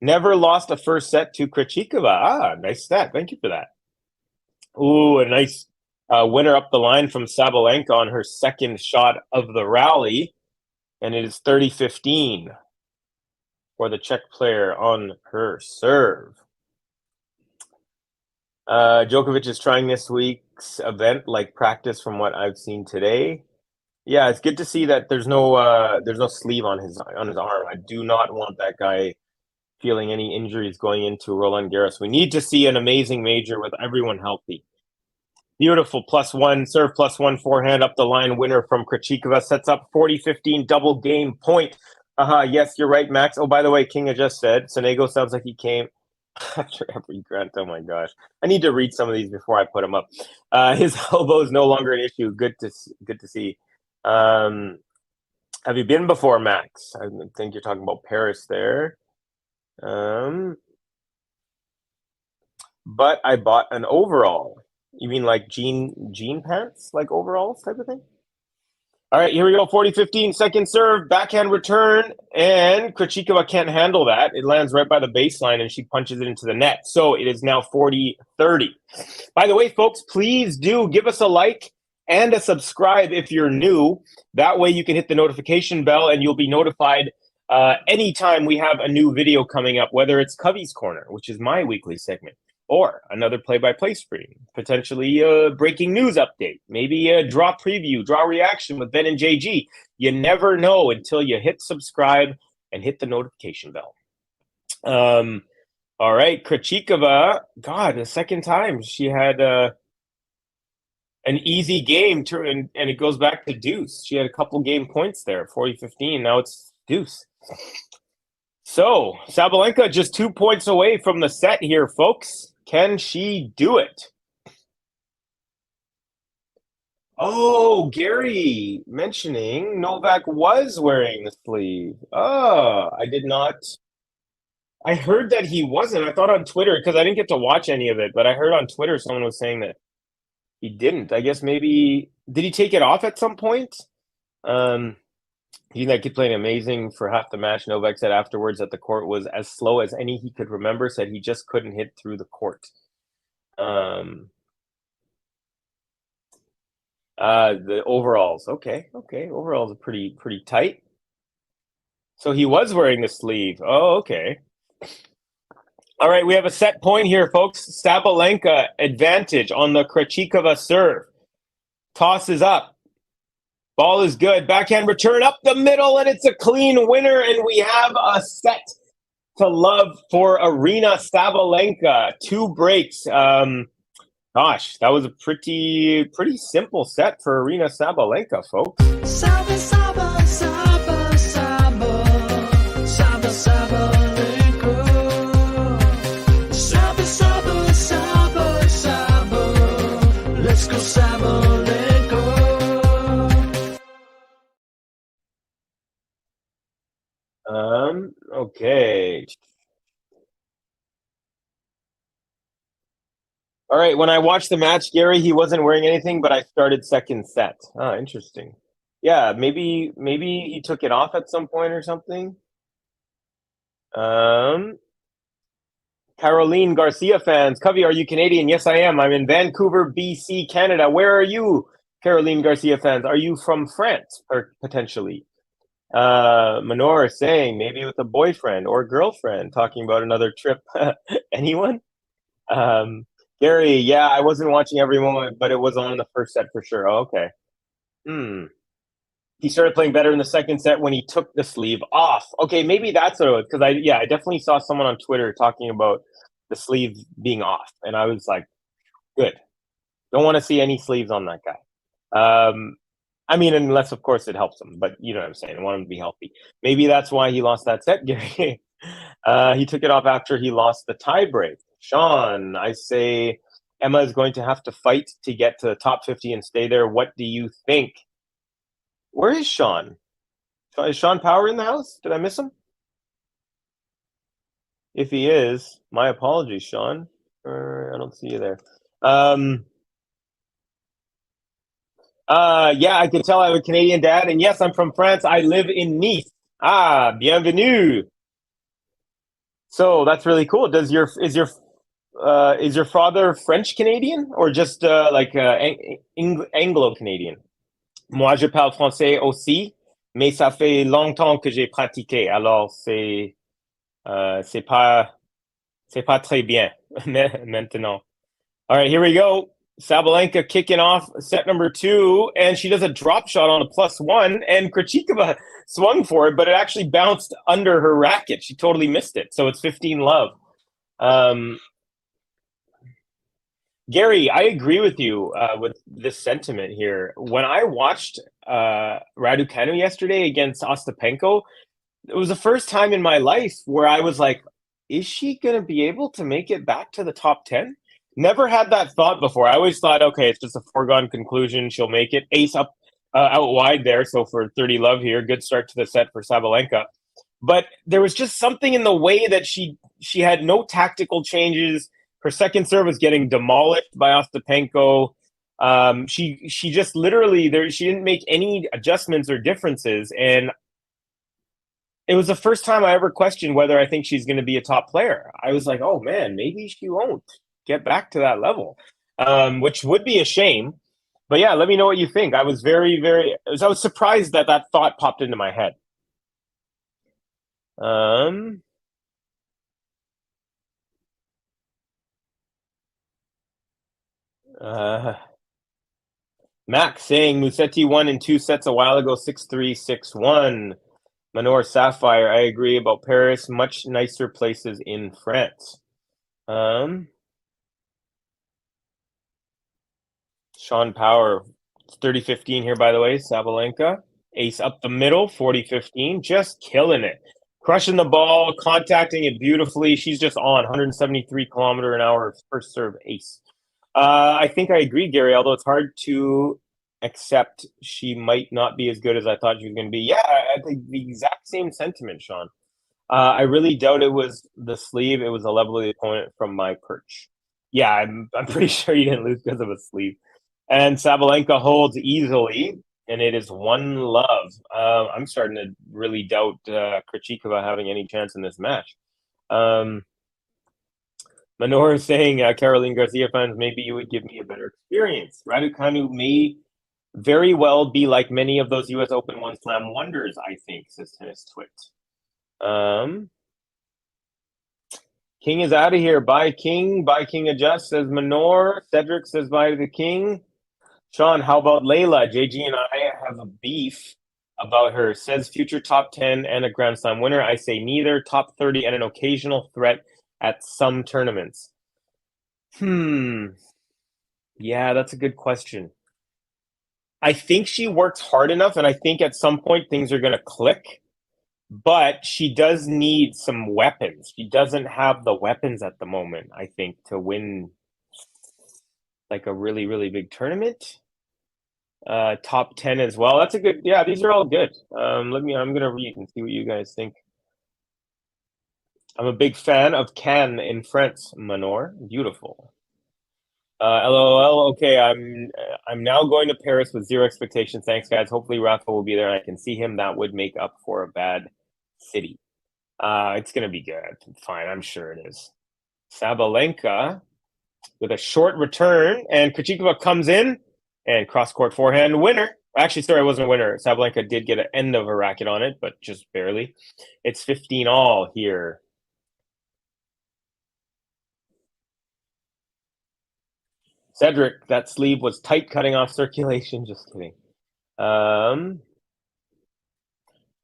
never lost a first set to Krejcikova. Ah, nice stat. Thank you for that. Ooh, a nice winner up the line from Sabalenka on her second shot of the rally. And it is 30-15 for the Czech player on her serve. Djokovic is trying this week's event like practice from what I've seen today. Yeah, it's good to see that there's no sleeve on his arm. I do not want that guy feeling any injuries going into Roland Garros. We need to see an amazing major with everyone healthy. Beautiful +1 serve, +1 forehand up the line winner from Krejcikova sets up 40-15 double game point. Yes, you're right, Max. Oh, by the way, Kinga just said Sonego sounds like he came after every grunt. Oh my gosh, I need to read some of these before I put them up. His elbow is no longer an issue. Good to see. Have you been before, Max? I think you're talking about Paris there. But I bought an overall. You mean like jean pants, like overalls type of thing? All right, here we go. 40-15, second serve, backhand return, and Krejcikova can't handle that. It lands right by the baseline, and she punches it into the net. So it is now 40-30. By the way, folks, please do give us a like and a subscribe if you're new. That way you can hit the notification bell, and you'll be notified anytime we have a new video coming up, whether it's Covey's Corner, which is my weekly segment, or another play-by-play stream, potentially a breaking news update, maybe a draw preview, draw reaction with Ben and JG. You never know until you hit subscribe and hit the notification bell. All right, Krejcikova, God, the second time she had an easy game, and it goes back to deuce. She had a couple game points there, 40-15. Now it's deuce. So Sabalenka just 2 points away from the set here, folks. Can she do it? Oh, Gary mentioning Novak was wearing the sleeve. Oh, I did not. I heard that he wasn't. I thought on Twitter, because I didn't get to watch any of it, but I heard on Twitter someone was saying that he didn't. I guess maybe, did he take it off at some point? He like kept playing amazing for half the match. Novak said afterwards that the court was as slow as any he could remember. Said he just couldn't hit through the court. The overalls, okay. Overalls are pretty tight. So he was wearing the sleeve. Oh, okay. All right, we have a set point here, folks. Sabalenka advantage on the Krejcikova serve. Toss is up. Ball is good. Backhand return up the middle, and it's a clean winner. And we have a set to love for Aryna Sabalenka. 2 breaks. Gosh, that was a pretty simple set for Aryna Sabalenka, folks. Saba, saba, saba, saba, saba, Sabalenka. Saba, saba, saba, saba, let's go Sabalenka. Okay. All right, when I watched the match, Gary, he wasn't wearing anything, but I started second set. Oh, interesting. Yeah, maybe he took it off at some point or something. Caroline Garcia fans, Covey, are you Canadian? Yes, I am. I'm in Vancouver, BC, Canada. Where are you, Caroline Garcia fans? Are you from France, or potentially? Manor saying maybe with a boyfriend or girlfriend, talking about another trip. Anyone? Gary, yeah, I wasn't watching every moment, but it was on the first set for sure. Oh, okay. He started playing better in the second set when he took the sleeve off. Okay, maybe that's what it was, because I definitely saw someone on Twitter talking about the sleeve being off, and I was like, good. Don't want to see any sleeves on that guy. I mean, unless of course it helps him, but you know what I'm saying. I want him to be healthy. Maybe that's why he lost that set, Gary. He took it off after he lost the tiebreak. Sean, I say Emma is going to have to fight to get to the top 50 and stay there. What do you think? Where is Sean? Is Sean Power in the house? Did I miss him? If he is, my apologies, Sean. I don't see you there. Yeah, I can tell I have a Canadian dad, and yes, I'm from France. I live in Nice. Ah, bienvenue. So that's really cool. Is your father French Canadian or just Anglo Canadian? Moi, je parle français aussi, mais ça fait longtemps que j'ai pratiqué. Alors c'est pas très bien maintenant. All right, here we go. Sabalenka kicking off set number 2, and she does a drop shot on a +1, and Krejcikova swung for it, but it actually bounced under her racket. She totally missed it, so it's 15-love. Gary, I agree with you with this sentiment here. When I watched Raducanu yesterday against Ostapenko, it was the first time in my life where I was like, is she going to be able to make it back to the top 10? Never had that thought before. I always thought, okay, it's just a foregone conclusion. She'll make it. Ace up out wide there. So for 30-love here, good start to the set for Sabalenka. But there was just something in the way that she had no tactical changes. Her second serve was getting demolished by Ostapenko. She just literally she didn't make any adjustments or differences, and it was the first time I ever questioned whether I think she's going to be a top player. I was like, oh man, maybe she won't get back to that level, which would be a shame. But yeah, let me know what you think. I was I was surprised that thought popped into my head. Max saying Musetti won in 2 sets a while ago, 6-3, 6-1. Manor Sapphire, I agree about Paris. Much nicer places in France. Sean Power, 30-15 here, by the way. Sabalenka. Ace up the middle, 40-15. Just killing it. Crushing the ball, contacting it beautifully. She's just on 173 kilometer an hour first serve ace. I think I agree, Gary, although it's hard to accept she might not be as good as I thought she was going to be. Yeah, I think the exact same sentiment, Sean. I really doubt it was the sleeve. It was a level of the opponent from my perch. Yeah, I'm pretty sure you didn't lose because of a sleeve. And Sabalenka holds easily. and it is 1-love. I'm starting to really doubt Krejcikova having any chance in this match. Manor is saying, Caroline Garcia fans, maybe you would give me a better experience. Raducanu may very well be like many of those U.S. Open One Slam wonders, I think, says Tennis Twit. King is out of here. Bye, King. Bye, King Adjust, says Manor. Cedric says bye to the King. Sean, how about Layla? JG and I have a beef about her. Says future top 10 and a Grand Slam winner. I say neither. Top 30 and an occasional threat at some tournaments. Yeah, that's a good question. I think she works hard enough, and I think at some point things are going to click. But she does need some weapons. She doesn't have the weapons at the moment, I think, to win like a really, really big tournament. Top 10 as well. That's a good, yeah, these are all good. I'm gonna read and see what you guys think. I'm a big fan of Cannes in France, Manor. Beautiful. LOL. Okay, I'm now going to Paris with zero expectations. Thanks, guys. Hopefully Rafa will be there and I can see him. That would make up for a bad city. It's gonna be good. Fine, I'm sure it is. Sabalenka with a short return, and Krejcikova comes in and cross-court forehand winner. Actually, sorry, it wasn't a winner. Sabalenka did get an end of a racket on it, but just barely. It's 15-all here. Cedric, that sleeve was tight, cutting off circulation. Just kidding.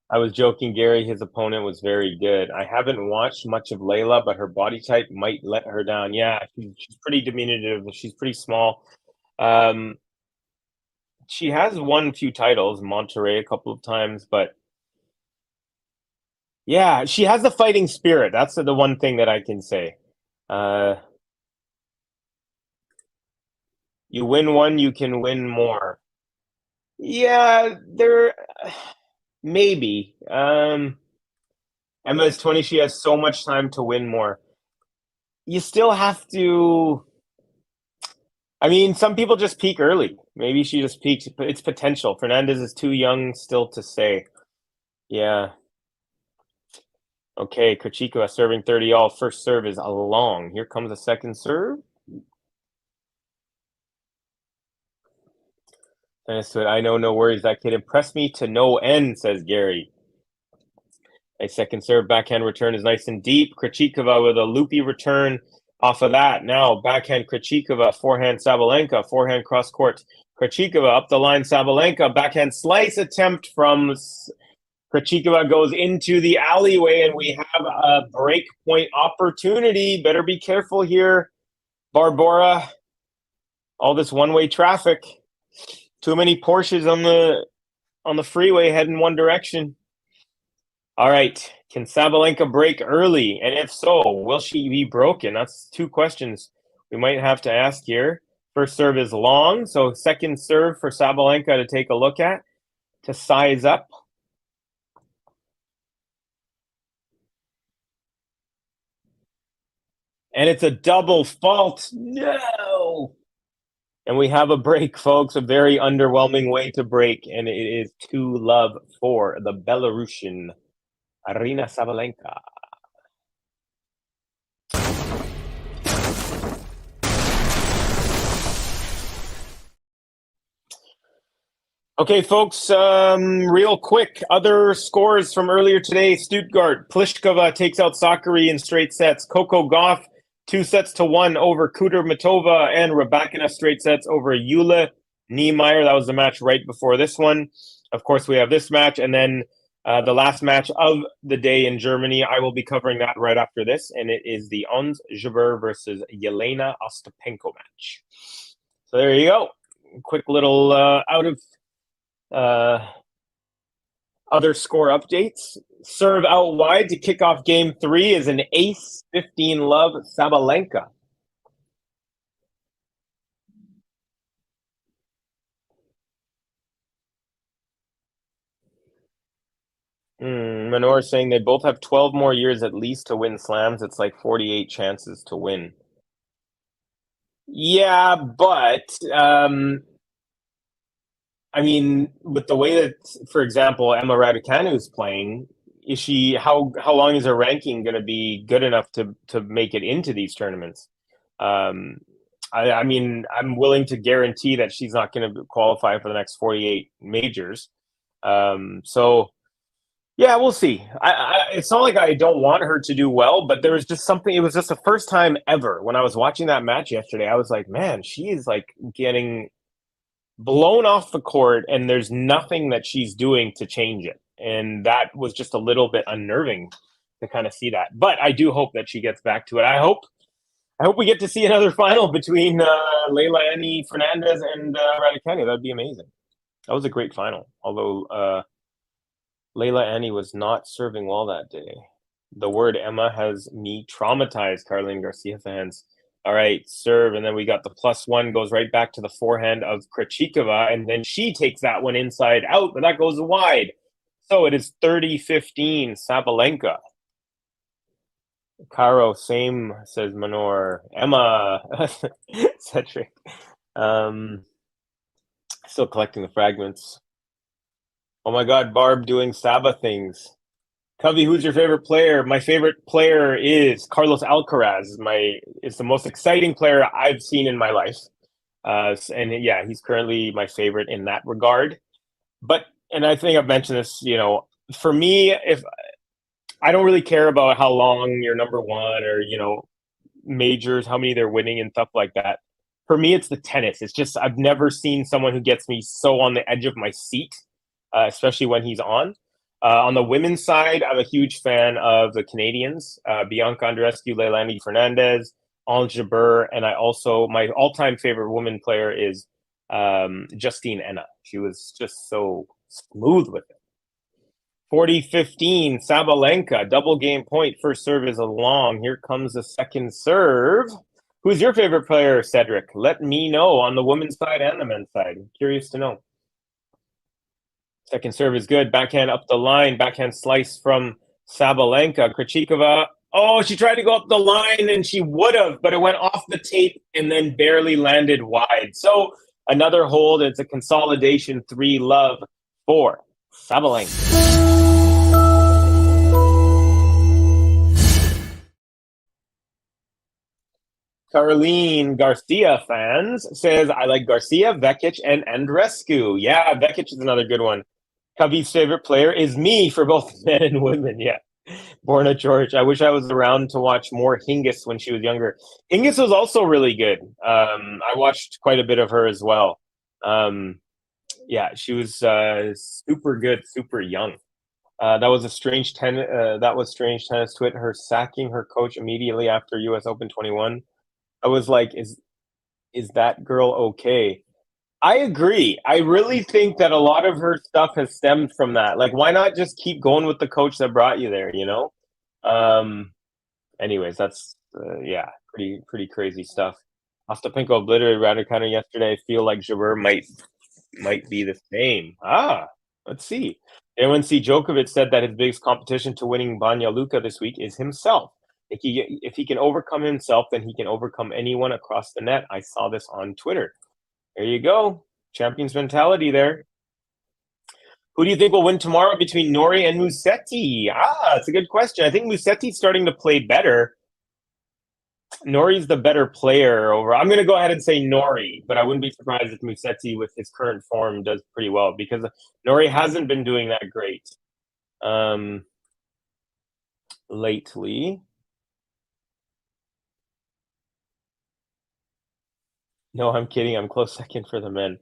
I was joking, Gary. His opponent was very good. I haven't watched much of Layla, but her body type might let her down. Yeah, she's pretty diminutive. She's pretty small. She has won a few titles, Monterrey a couple of times, but yeah, she has the fighting spirit. That's the one thing that I can say. You win one, you can win more. Yeah, there maybe. Emma is 20. She has so much time to win more. You still have to. I mean, some people just peak early. Maybe she just peaks. It's potential. Fernandez is too young still to say. Yeah. Okay, Krejcikova serving 30-all. First serve is long. Here comes a second serve. I know, no worries. That kid impressed me to no end, says Gary. A second serve backhand return is nice and deep. Krejcikova with a loopy return off of that. Now backhand Krejcikova, forehand Sabalenka, forehand cross court. Krejcikova up the line, Sabalenka, backhand slice attempt from Krejcikova goes into the alleyway, and we have a break point opportunity. Better be careful here, Barbora. All this one-way traffic. Too many Porsches on the freeway heading one direction. All right. Can Sabalenka break early? And if so, will she be broken? That's two questions we might have to ask here. First serve is long, so second serve for Sabalenka to take a look at, to size up. And it's a double fault. No! And we have a break, folks. A very underwhelming way to break. And it is 2-love for the Belarusian Aryna Sabalenka. Okay, folks, real quick, other scores from earlier today. Stuttgart, Pliskova takes out Sakari in straight sets. Coco Gauff, 2-1 over Kudermetova, and Rybakina straight sets over Yulia Niemeyer. That was the match right before this one. Of course, we have this match, and then the last match of the day in Germany. I will be covering that right after this, and it is the Ons Jabeur versus Yelena Ostapenko match. So there you go. Quick little out of other score updates. Serve out wide to kick off game 3 is an ace, 15-love Sabalenka. Manor saying they both have 12 more years at least to win slams. It's like 48 chances to win. Yeah, but I mean, with the way that, for example, Emma Raducanu is playing, is she how long is her ranking going to be good enough to make it into these tournaments? Um, I mean, I'm willing to guarantee that she's not going to qualify for the next 48 majors. So yeah, we'll see. It's not like I don't want her to do well, but there was just something. It was just the first time ever when I was watching that match yesterday. I was like, man, she is like getting blown off the court, and there's nothing that she's doing to change it. And that was just a little bit unnerving to kind of see that. But I do hope that she gets back to it. I hope we get to see another final between Leilani Fernandez and Raducanu. That'd be amazing. That was a great final, although Leila Annie was not serving well that day. The word Emma has me traumatized, Carlene Garcia fans. All right, serve, and then we got the +1, goes right back to the forehand of Krejcikova, and then she takes that one inside out, but that goes wide. So it is 30-15, Sabalenka. Caro, same, says Manor. Emma, Cedric. Still collecting the fragments. Oh my God, Barb doing Saba things. Covey, who's your favorite player? My favorite player is Carlos Alcaraz. It's the most exciting player I've seen in my life. And yeah, he's currently my favorite in that regard. But, and I think I've mentioned this, for me, if I don't really care about how long you're number one or, majors, how many they're winning and stuff like that. For me, it's the tennis. It's just, I've never seen someone who gets me so on the edge of my seat, especially when he's on. On the women's side, I'm a huge fan of the Canadians, Bianca Andreescu, Leilani Fernandez, Ons Jabeur, and my all-time favorite woman player is Justine Henin. She was just so smooth with it. 40-15, Sabalenka, double game point. First serve is a long. Here comes the second serve. Who's your favorite player, Cedric? Let me know on the women's side and the men's side. I'm curious to know. Second serve is good. Backhand up the line. Backhand slice from Sabalenka. Krejcikova. Oh, she tried to go up the line and she would have, but it went off the tape and then barely landed wide. So another hold. It's a consolidation 3-love for Sabalenka. Carlene Garcia fans says, I like Garcia, Vekic, and Andreescu. Yeah, Vekic is another good one. Cubby's favorite player is me for both men and women. Yeah. Borna George. I wish I was around to watch more Hingis when she was younger. Hingis was also really good. I watched quite a bit of her as well. Yeah, she was super good, super young. That was strange tennis tweet. Her sacking her coach immediately after U.S. Open 21. I was like, is that girl okay? I agree. I really think that a lot of her stuff has stemmed from that. Like, why not just keep going with the coach that brought you there, Anyways, that's, pretty crazy stuff. Ostapenko obliterated Raducanu yesterday. I feel like Jabeur might be the same. Let's see. Anyone see Djokovic said that his biggest competition to winning Banja Luka this week is himself. If he can overcome himself, then he can overcome anyone across the net. I saw this on Twitter. There you go. Champions mentality there. Who do you think will win tomorrow between Nori and Musetti? It's a good question. I think Musetti's starting to play better. Nori's the better player over. I'm going to go ahead and say Nori, but I wouldn't be surprised if Musetti, with his current form, does pretty well because Nori hasn't been doing that great lately. No, I'm kidding. I'm close second for the men.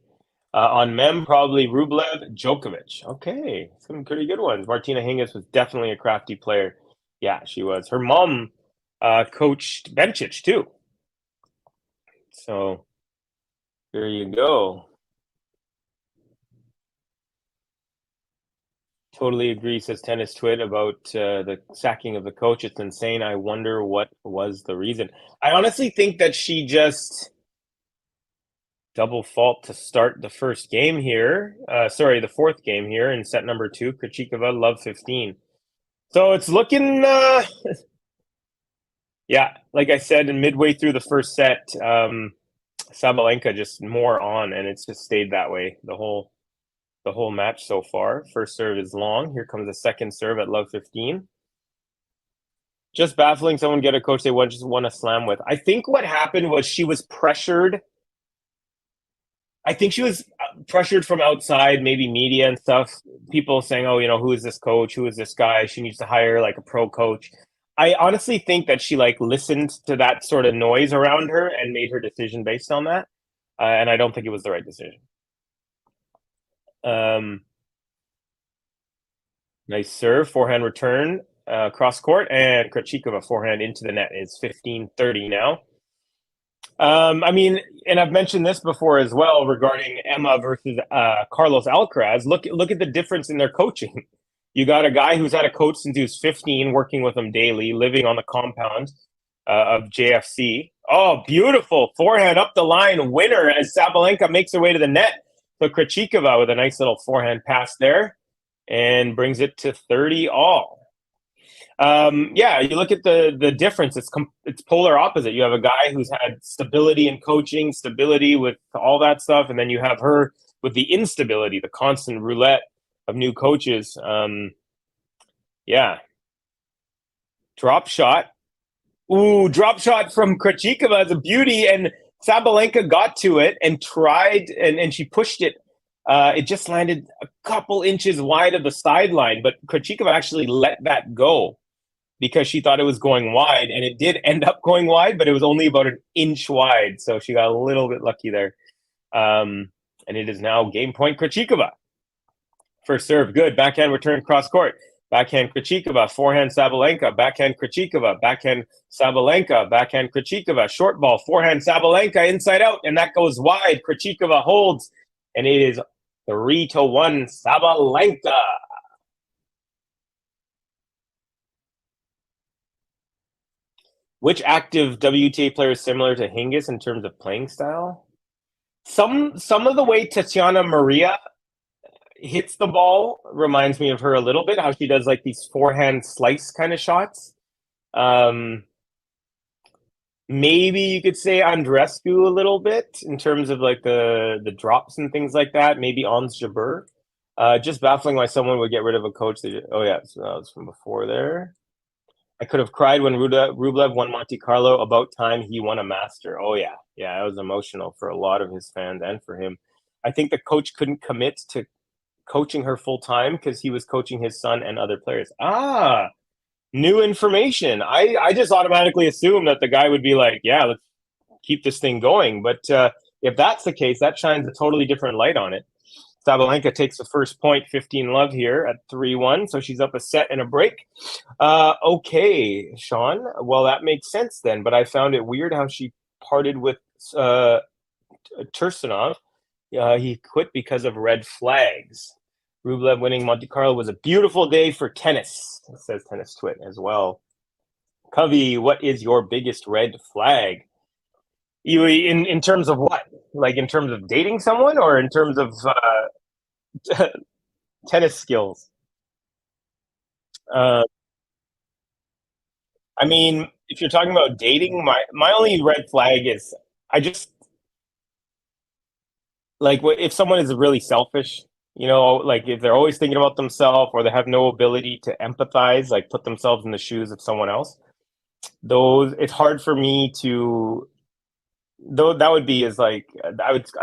On Mem, probably Rublev, Djokovic. Okay, some pretty good ones. Martina Hingis was definitely a crafty player. Yeah, she was. Her mom coached Bencic too. So there you go. Totally agree, says Tennis Twit, about the sacking of the coach. It's insane. I wonder what was the reason. I honestly think that she just double fault to start the first game here. The fourth game here in set number 2. Krejcikova, love 15. So it's looking, yeah, like I said, midway through the first set, Sabalenka just more on, and it's just stayed that way the whole the whole match so far. First serve is long. Here comes the second serve at love 15. Just baffling someone get a coach they just won a slam with. I think what happened was she was pressured. I think she was pressured from outside, maybe media and stuff. People saying, oh, who is this coach? Who is this guy? She needs to hire like a pro coach. I honestly think that she like listened to that sort of noise around her and made her decision based on that. And I don't think it was the right decision. Nice serve, forehand return, cross court, and Krejcikova forehand into the net. It's 15-30 now. And I've mentioned this before as well regarding Emma versus Carlos Alcaraz. Look at the difference in their coaching. You got a guy who's had a coach since he was 15, working with him daily, living on the compound of JFC. Oh, beautiful forehand up the line, winner as Sabalenka makes her way to the net. So Krejcikova with a nice little forehand pass there and brings it to 30 all. You look at the difference. It's polar opposite. You have a guy who's had stability in coaching, stability with all that stuff, and then you have her with the instability, the constant roulette of new coaches. Drop shot. Ooh, drop shot from Krejcikova is a beauty, and Sabalenka got to it and tried, and she pushed it. It just landed a couple inches wide of the sideline, but Krejcikova actually let that go because she thought it was going wide, and it did end up going wide, but it was only about an inch wide, so she got a little bit lucky there. And it is now game point Krejcikova. First serve, good. Backhand return cross court. Backhand Krejcikova, forehand Sabalenka, backhand Krejcikova, backhand Sabalenka, backhand Krejcikova, short ball, forehand Sabalenka, inside out, and that goes wide. Krejcikova holds, and it is 3-1 Sabalenka. Which active WTA player is similar to Hingis in terms of playing style? Some of the way Tatiana Maria hits the ball reminds me of her a little bit, how she does like these forehand slice kind of shots. Maybe you could say Andreescu a little bit in terms of like the drops and things like that. Maybe Ons Jabeur. Just baffling why someone would get rid of a coach. So that was from before there. I could have cried when Rublev won Monte Carlo. About time he won a master. Oh yeah, it was emotional for a lot of his fans and for him. I think the coach couldn't commit to coaching her full time because he was coaching his son and other players. New information. I just automatically assumed that the guy would be like, yeah, let's keep this thing going. But if that's the case, that shines a totally different light on it. Sabalenka takes the first point, 15-love here at 3-1, so she's up a set and a break. Okay, Sean. Well, that makes sense then, but I found it weird how she parted with Tursunov. He quit because of red flags. Rublev winning Monte Carlo was a beautiful day for tennis, says Tennis Twit as well. Covey, what is your biggest red flag? You in terms of what? Like in terms of dating someone or in terms of tennis skills? I mean, if you're talking about dating, my only red flag is I just like if someone is really selfish, like if they're always thinking about themselves or they have no ability to empathize, like put themselves in the shoes of someone else. It's hard for me to. Though that would be I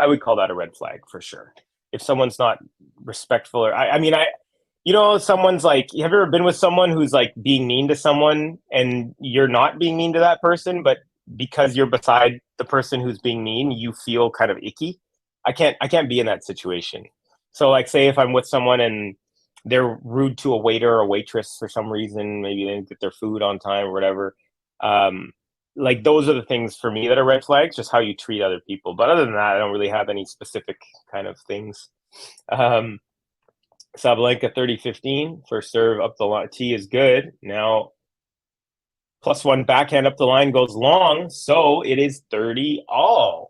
would call that a red flag for sure. If someone's not respectful or someone's like, have you ever been with someone who's like being mean to someone and you're not being mean to that person, but because you're beside the person who's being mean, you feel kind of icky? I can't be in that situation. So like say if I'm with someone and they're rude to a waiter or a waitress for some reason, maybe they didn't get their food on time or whatever. Like those are the things for me that are red flags, just how you treat other people. But other than that, I don't really have any specific kind of things. Sabalenka 30-15, first serve up the line. T is good. Now +1 backhand up the line goes long, so it is 30 all.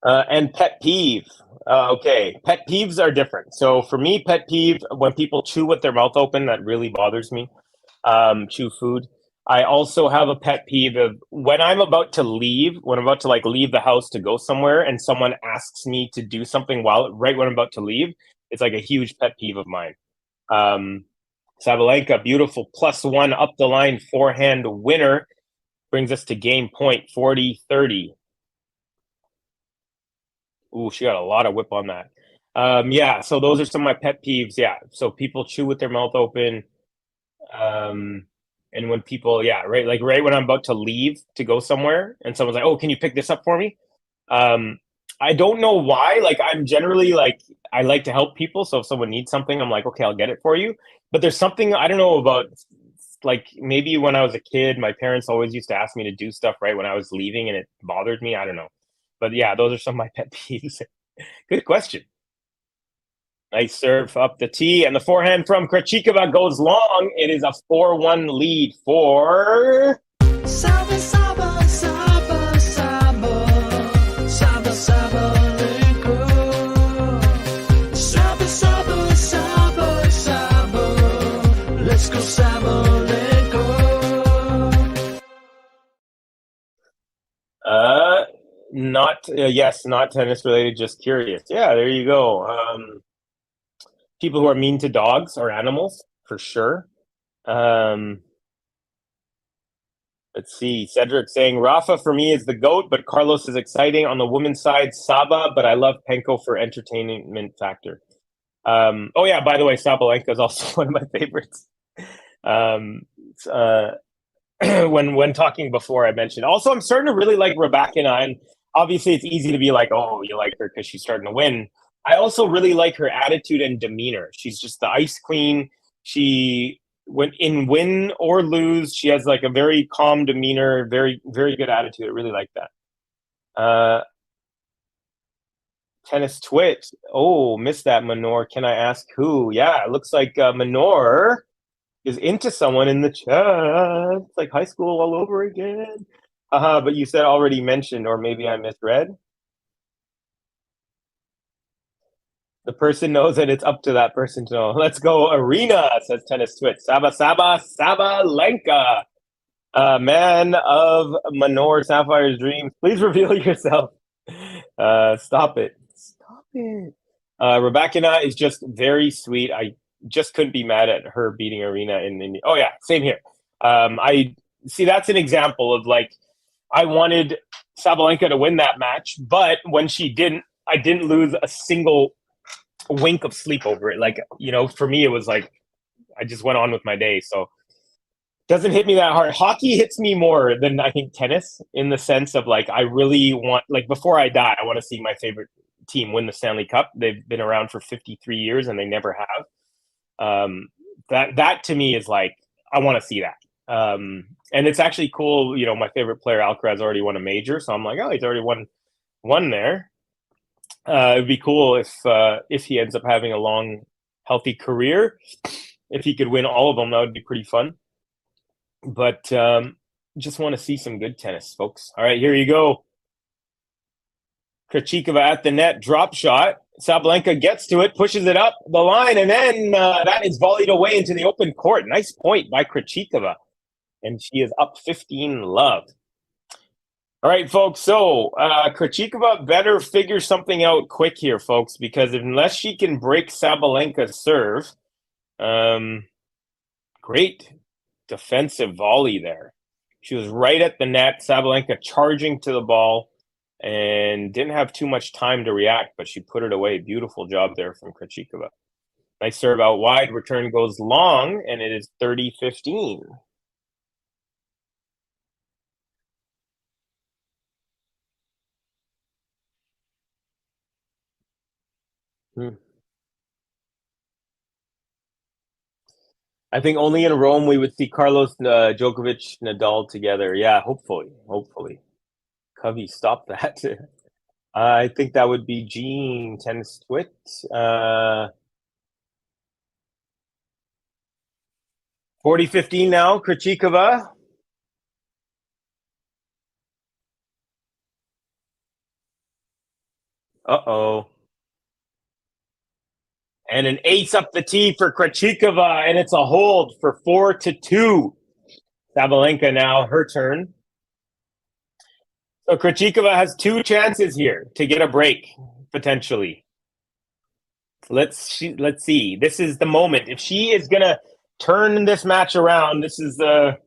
And pet peeve. Okay, pet peeves are different. So for me, pet peeve, when people chew with their mouth open, that really bothers me. Chew food. I also have a pet peeve of when I'm about to leave, when I'm about to like leave the house to go somewhere, and someone asks me to do something right when I'm about to leave. It's like a huge pet peeve of mine. Sabalenka, beautiful +1 up the line forehand winner, brings us to game point 40-30. Ooh, she got a lot of whip on that. Yeah, so those are some of my pet peeves. Yeah, so people chew with their mouth open. And when people, yeah, right when I'm about to leave to go somewhere, and someone's like, "Oh, can you pick this up for me?" I don't know why. Like, I'm generally like, I like to help people. So if someone needs something, I'm like, okay, I'll get it for you. But there's something I don't know about. Like maybe when I was a kid, my parents always used to ask me to do stuff right when I was leaving, and it bothered me. I don't know, but yeah, those are some of my pet peeves. Good question. Nice serve up the tee, and the forehand from Krejcikova goes long. It is a 4-1 lead for Saba, Saba, Saba, Saba, Saba, Sabalenka. Saba, Saba, Saba, Saba, let's go Sabalenka. not tennis related, just curious. Yeah, there you go. People who are mean to dogs or animals, for sure. Let's see. Cedric saying Rafa for me is the GOAT, but Carlos is exciting. On the women's side, Saba, but I love Penko for entertainment factor. Oh yeah, by the way, Sabalenka is also one of my favorites. When talking before, I mentioned. Also, I'm starting to really like Rybakina, and obviously it's easy to be like, oh, you like her because she's starting to win. I also really like her attitude and demeanor. She's just the ice queen. She win or lose, she has like a very calm demeanor, very very good attitude. I really like that. Tennis twit. Oh, missed that, Manor. Can I ask who? Yeah, it looks like Manor is into someone in the chat. It's like high school all over again. But you said already mentioned, or maybe I misread. The person knows that it's up to that person to know. Let's go, Aryna, says Tennis Twit. Saba, Saba, Sabalenka. Man of Manor Sapphire's dreams, please reveal yourself. Stop it. Stop it. Rybakina is just very sweet. I just couldn't be mad at her beating Aryna in. Oh yeah, same here. I see that's an example of like I wanted Sabalenka to win that match, but when she didn't, I didn't lose a single wink of sleep over it. Like, you know, for me, it was like I just went on with my day. So doesn't hit me that hard. Hockey hits me more than I think tennis in the sense of like I really want, like before I die, I want to see my favorite team win the Stanley Cup. They've been around for 53 years and they never have. That to me is like I want to see that. And it's actually cool. You know, my favorite player Alcaraz already won a major, so I'm like, oh, he's already won there. It'd be cool if he ends up having a long, healthy career. If he could win all of them, that would be pretty fun. But just want to see some good tennis, folks. All right, here you go. Krejcikova at the net, drop shot. Sabalenka gets to it, pushes it up the line, and then that is volleyed away into the open court. Nice point by Krejcikova. And she is up 15-love. All right, folks. So Krejcikova better figure something out quick here, folks, because unless she can break Sabalenka's serve, great defensive volley there. She was right at the net. Sabalenka charging to the ball and didn't have too much time to react, but she put it away. Beautiful job there from Krejcikova. Nice serve out wide. Return goes long, and it is 30-15. I think only in Rome we would see Carlos Djokovic, Nadal together. Yeah, hopefully. Covey, stop that. I think that would be Gene Tennis Twit. 40-15 now, Krejcikova. Uh-oh. And an ace up the tee for Krejcikova, and it's a hold for 4-2. Sabalenka now, her turn. So Krejcikova has 2 chances here to get a break, potentially. Let's see. This is the moment. If she is going to turn this match around, this is her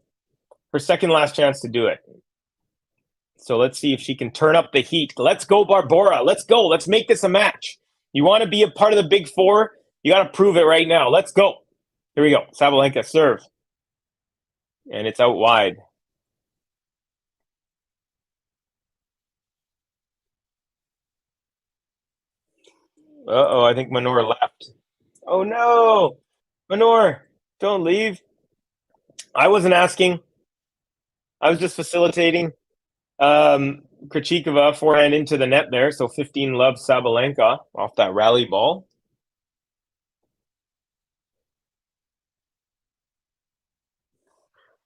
second last chance to do it. So let's see if she can turn up the heat. Let's go, Barbora. Let's go. Let's make this a match. You want to be a part of the Big Four? You got to prove it right now. Let's go. Here we go. Sabalenka serve. And it's out wide. Uh-oh, I think Manor left. Oh, no. Manor, don't leave. I wasn't asking. I was just facilitating. Krejcikova forehand into the net there. So 15-love Sabalenka off that rally ball.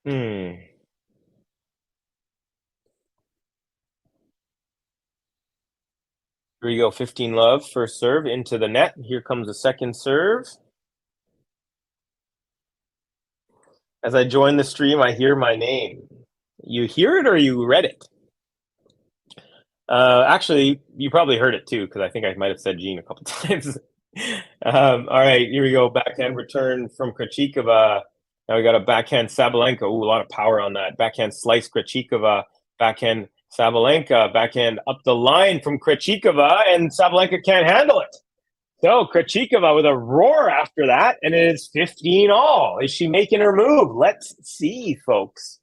Here we go, 15-love, first serve into the net. Here comes the second serve. As I join the stream, I hear my name. You hear it or you read it? Actually, you probably heard it too, because I think I might have said Jean a couple times. All right, here we go. Backhand return from Krejcikova. Now we got a backhand Sabalenka. Ooh, a lot of power on that. Backhand slice Krejcikova. Backhand Sabalenka. Backhand up the line from Krejcikova, and Sabalenka can't handle it. So Krejcikova with a roar after that, and it is 15-all. Is she making her move? Let's see, folks.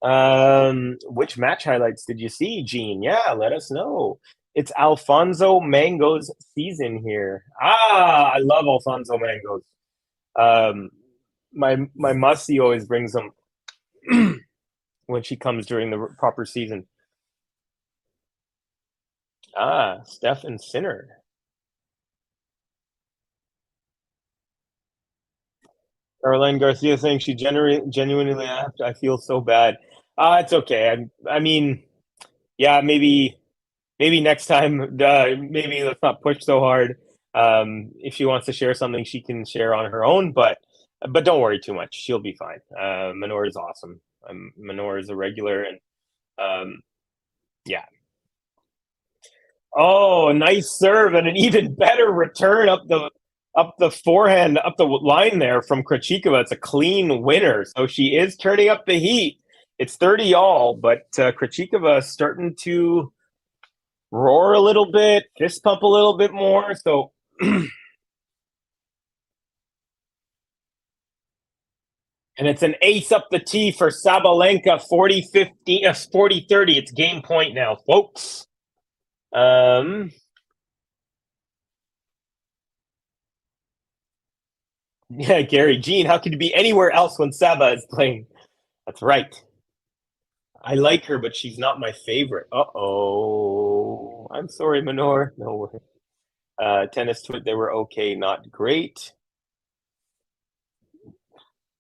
Which match highlights did you see, Gene? Yeah, let us know. It's Alfonso Mango's season here. I love Alfonso Mango's. My Mussy always brings them when she comes during the proper season. Steph and Sinner. Caroline Garcia saying she genuinely laughed. I feel so bad. It's okay. I mean, yeah, maybe next time, maybe let's not push so hard. If she wants to share something, she can share on her own, but don't worry too much. She'll be fine. Manor is awesome. Manor is a regular, and yeah. Oh, nice serve and an even better return up the forehand, up the line there from Krejcikova. It's a clean winner. So she is turning up the heat. It's 30-all, but Krejcikova is starting to roar a little bit, fist pump a little bit more. So and it's an ace up the tee for Sabalenka, 40-30. It's game point now, folks. Yeah, Gary, Gene, how could you be anywhere else when Saba is playing? That's right. I like her, but she's not my favorite. Uh-oh. I'm sorry, Manor. No worries. Tennis Twit, they were okay, not great.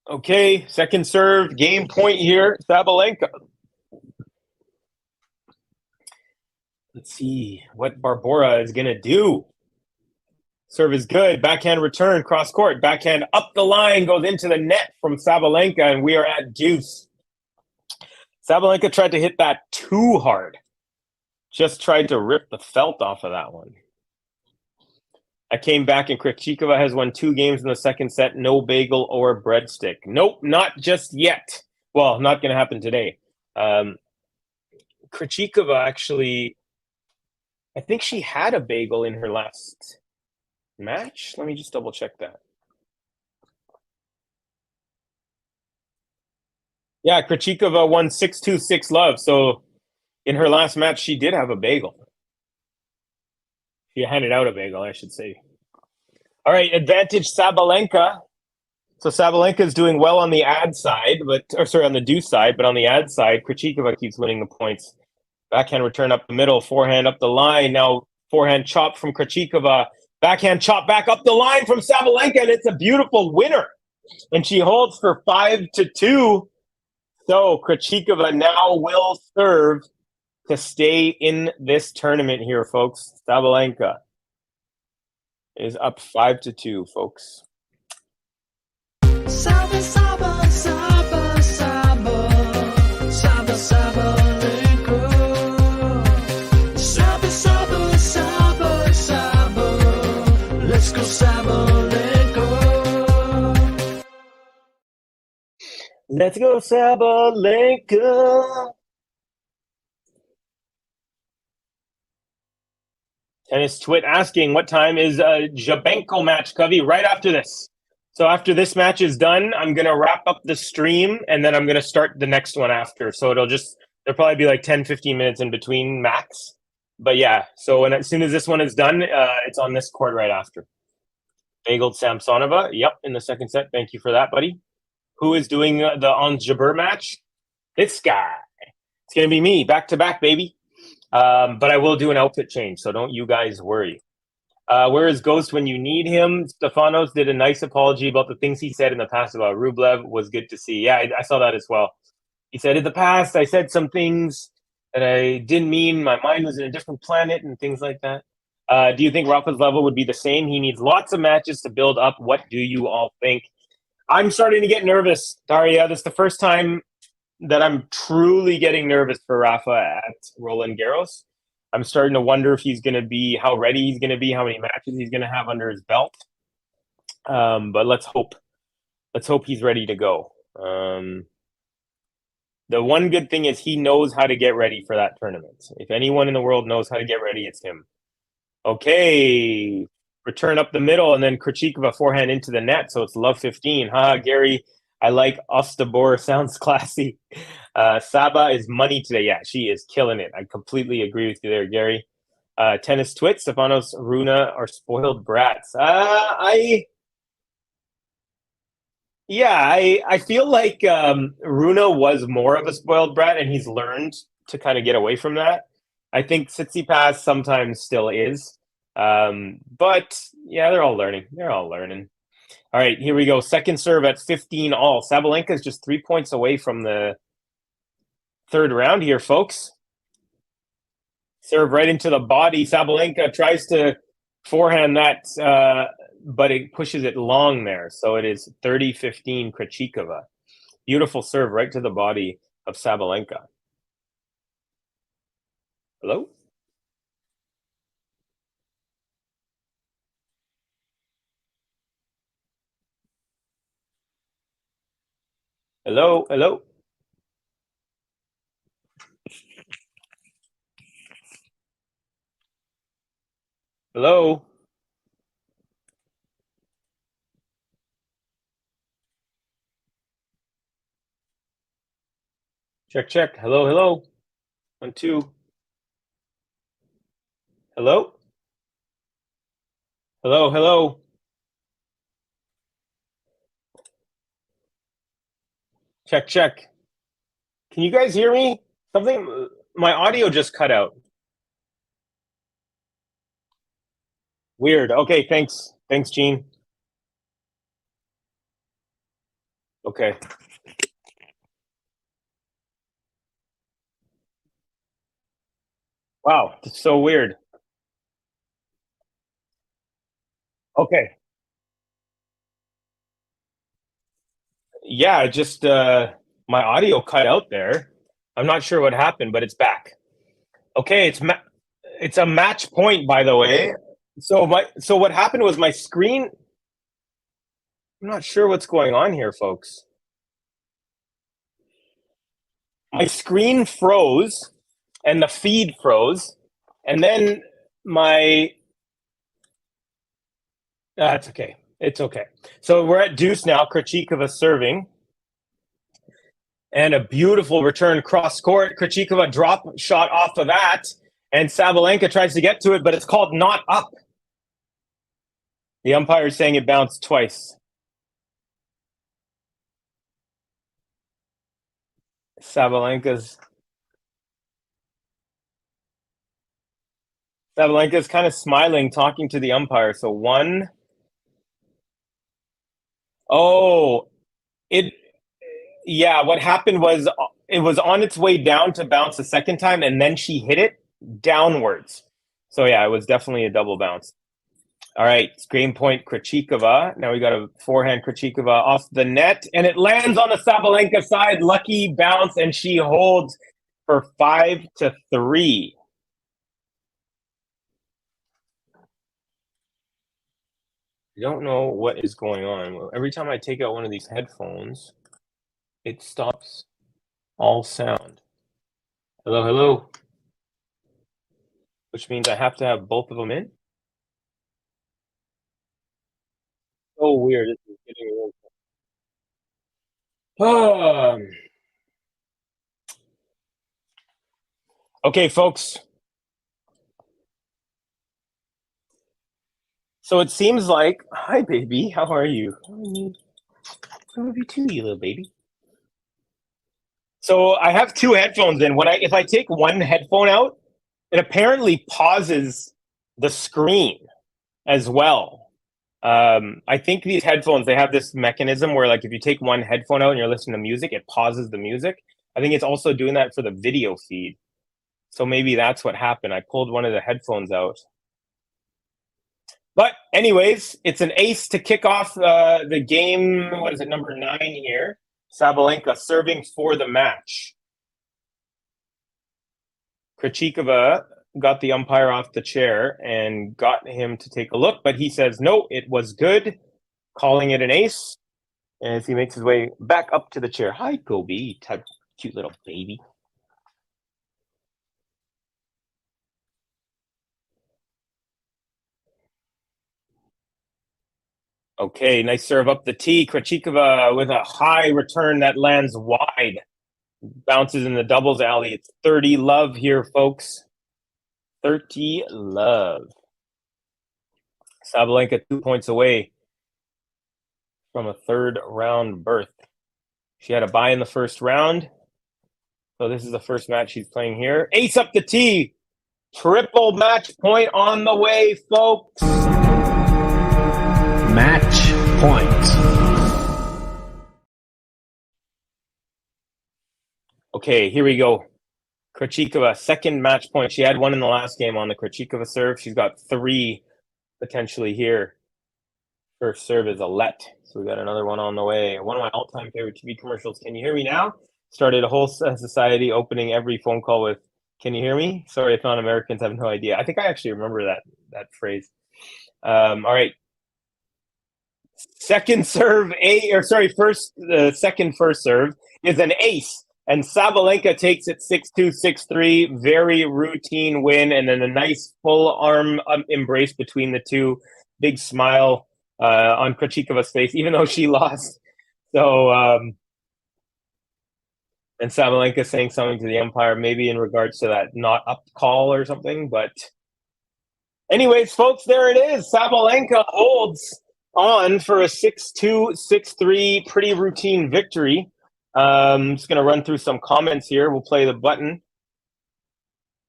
Okay, second serve, game point here, Sabalenka. Let's see what Barbora is going to do. Serve is good. Backhand return, cross court. Backhand up the line, goes into the net from Sabalenka, and we are at deuce. Sabalenka tried to hit that too hard. Just tried to rip the felt off of that one. I came back, and Krejcikova has won 2 games in the second set. No bagel or breadstick. Nope, not just yet. Well, not going to happen today. Krejcikova actually, I think she had a bagel in her last match. Let me just double check that. Yeah, Krejcikova won 6-2, 6-love. So in her last match, she did have a bagel. She handed out a bagel, I should say. All right, advantage Sabalenka. So Sabalenka is doing well on the ad side, on the deuce side, but on the ad side, Krejcikova keeps winning the points. Backhand return up the middle, forehand up the line. Now forehand chop from Krejcikova. Backhand chop back up the line from Sabalenka, and it's a beautiful winner. And she holds for 5-2. So Krejcikova now will serve to stay in this tournament here, folks. Sabalenka is up 5-2, folks. Saba, Saba, Saba, Saba. Let's go, Sabalenka. Tennis Twit asking, what time is a Jabenko match, Covey? Right after this. So after this match is done, I'm going to wrap up the stream, and then I'm going to start the next one after. So there'll probably be like 10, 15 minutes in between max. But yeah, so as soon as this one is done, it's on this court right after. Bagel Samsonova, yep, in the second set. Thank you for that, buddy. Who is doing the on Jabber match? This guy. It's going to be me, back to back, baby. But I will do an outfit change, so don't you guys worry. Where is Ghost when you need him? Stefanos did a nice apology about the things he said in the past about Rublev. Was good to see. Yeah, I saw that as well. He said, in the past, I said some things that I didn't mean. My mind was in a different planet and things like that. Do you think Rafa's level would be the same? He needs lots of matches to build up. What do you all think? I'm starting to get nervous, Daria. This is the first time that I'm truly getting nervous for Rafa at Roland Garros. I'm starting to wonder if he's going to be, how ready he's going to be, how many matches he's going to have under his belt. But let's hope he's ready to go. The one good thing is he knows how to get ready for that tournament. If anyone in the world knows how to get ready, it's him. Okay, return up the middle, and then Krejcikova forehand into the net, so it's love 15. Gary, I like Ostabor, sounds classy. Saba is money today. Yeah, she is killing it. I completely agree with you there, Gary. Tennis Twit, Stefanos, Runa are spoiled brats. I feel like Runa was more of a spoiled brat, and he's learned to kind of get away from that. I think Tsitsipas sometimes still is. But yeah, they're all learning. All right, here we go. Second serve at 15 all. Sabalenka is just 3 points away from the third round here, folks. Serve right into the body. Sabalenka tries to forehand that, but it pushes it long there. So it is 30-15 Krejcikova. Beautiful serve right to the body of Sabalenka. Hello? Hello? Hello? Hello? Check, check. Hello, hello. 1, 2. Hello? Hello, hello. Check, check. Can you guys hear me? My audio just cut out. Weird. Okay, thanks. Thanks, Gene. Okay. Wow, it's so weird. Okay. Yeah, just my audio cut out there. I'm not sure what happened, but it's back. Okay, it's a match point, by the way. So what happened was my screen. I'm not sure what's going on here, folks. My screen froze, and the feed froze, and then my. That's okay. It's okay. So we're at deuce now. Krejcikova serving. And a beautiful return cross court. Krejcikova drop shot off of that. And Sabalenka tries to get to it, but it's called not up. The umpire is saying it bounced twice. Sabalenka's kind of smiling, talking to the umpire. So 1. Oh, yeah, what happened was it was on its way down to bounce the second time, and then she hit it downwards. So yeah, it was definitely a double bounce. All right, game point Krejcikova. Now we got a forehand Krejcikova off the net, and it lands on the Sabalenka side. Lucky bounce, and she holds for 5-3. I don't know what is going on. Every time I take out one of these headphones, it stops all sound. Hello, hello. Which means I have to have both of them in. So weird. This is getting weird. Okay, folks. So it seems like, hi, baby. How are you? I love you too, you little baby. So I have two headphones in. If I take one headphone out, it apparently pauses the screen as well. I think these headphones, they have this mechanism where, like, if you take one headphone out and you're listening to music, it pauses the music. I think it's also doing that for the video feed. So maybe that's what happened. I pulled one of the headphones out. But anyways, it's an ace to kick off the game. What is it, number 9 here? Sabalenka serving for the match. Krejcikova got the umpire off the chair and got him to take a look, but he says, no, it was good, calling it an ace. As he makes his way back up to the chair. Hi, Kobe, type cute little baby. Okay, nice serve up the tee. Krejcikova with a high return that lands wide. Bounces in the doubles alley. It's 30 love here, folks. 30 love. Sabalenka 2 points away from a third round berth. She had a bye in the first round. So this is the first match she's playing here. Ace up the tee. Triple match point on the way, folks. Match point. Okay, here we go. Krejcikova, second match point. She had one in the last game on the Krejcikova serve. She's got 3 potentially here. First serve is a let. So we got another one on the way. One of my all-time favorite TV commercials. Can you hear me now? Started a whole society opening every phone call with, can you hear me? Sorry if non-Americans have no idea. I think I actually remember that phrase. All right. Second serve, second first serve is an ace. And Sabalenka takes it 6-2, 6-3. Very routine win. And then a nice full arm embrace between the two. Big smile on Krejcikova's face, even though she lost. So, and Sabalenka saying something to the umpire, maybe in regards to that not up call or something. But anyways, folks, there it is. Sabalenka holds on for a 6-2, 6-3 pretty routine victory. Just going to run through some comments here. We'll play the button.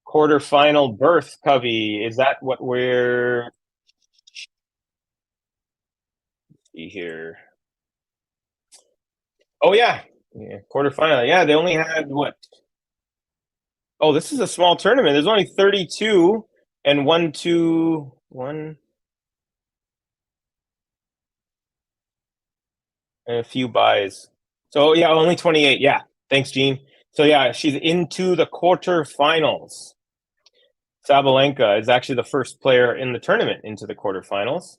Quarterfinal berth, Covey. Is that what we're... Let's see here. Oh, yeah. Quarterfinal. Yeah, they only had what? Oh, this is a small tournament. There's only 32 and 1, 2, 1... and a few buys. So, yeah, only 28. Yeah. Thanks, Gene. So, yeah, she's into the quarterfinals. Sabalenka is actually the first player in the tournament into the quarterfinals.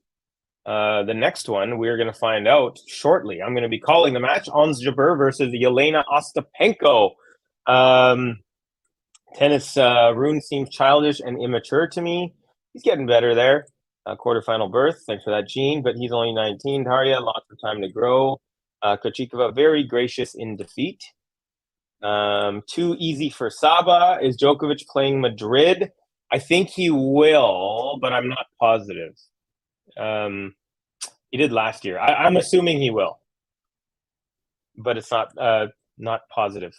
The next one we're going to find out shortly. I'm going to be calling the match. Ons Jabeur versus Aryna Ostapenko. Tennis Rune seems childish and immature to me. He's getting better there. Quarterfinal berth. Thanks for that, Gene. But he's only 19. Tarja, lots of time to grow. Krejcikova, very gracious in defeat. Too easy for Saba. Is Djokovic playing Madrid? I think he will, but I'm not positive. He did last year. I'm assuming he will, but it's not positive.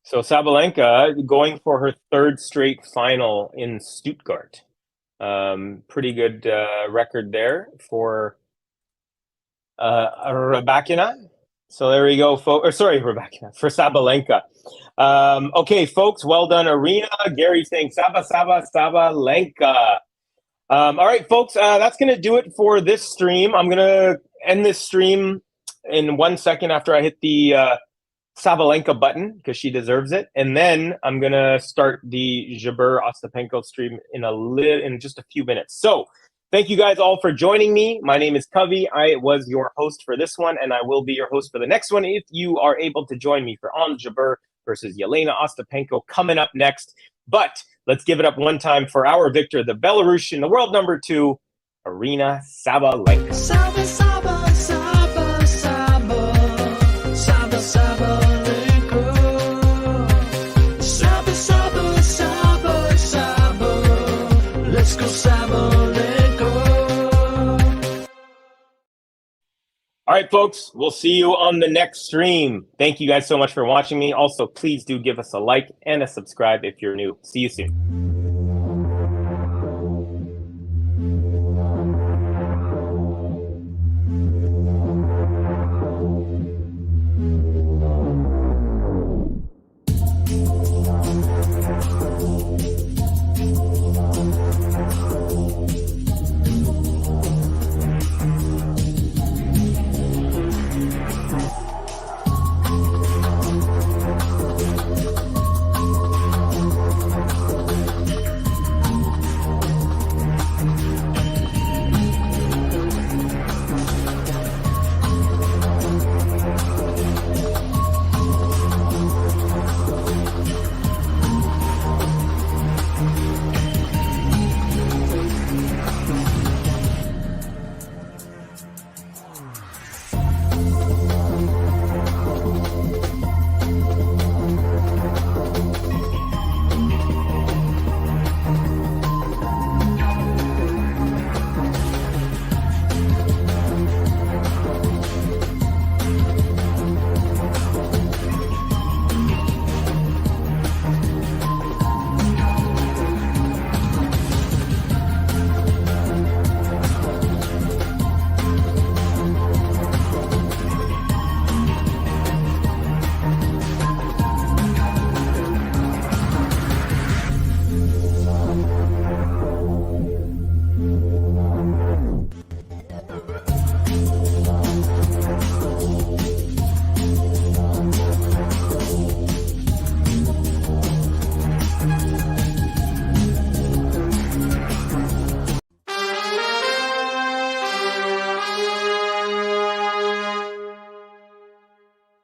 So Sabalenka going for her third straight final in Stuttgart. Pretty good record there for Rybakina. So there we go, folks. Rybakina for Sabalenka. Okay, folks, well done, Aryna. Gary saying Sabalenka. All right, folks, that's going to do it for this stream. I'm going to end this stream in 1 second after I hit the Sabalenka button because she deserves it. And then I'm going to start the Jabeur Ostapenko stream in just a few minutes. So Thank you guys all for joining me. My name is Covey. I was your host for this one, and I will be your host for the next one if you are able to join me for Ons Jabeur versus Yelena Ostapenko coming up next. But let's give it up one time for our victor, the Belarusian, the world number 2, Aryna Sabalenka. Saba, Saba, Saba, Saba, Saba, Sabalenka. Saba, Saba, Saba, Saba, let's go Sabalenka. All right, folks, we'll see you on the next stream. Thank you guys so much for watching me. Also, please do give us a like and a subscribe if you're new. See you soon.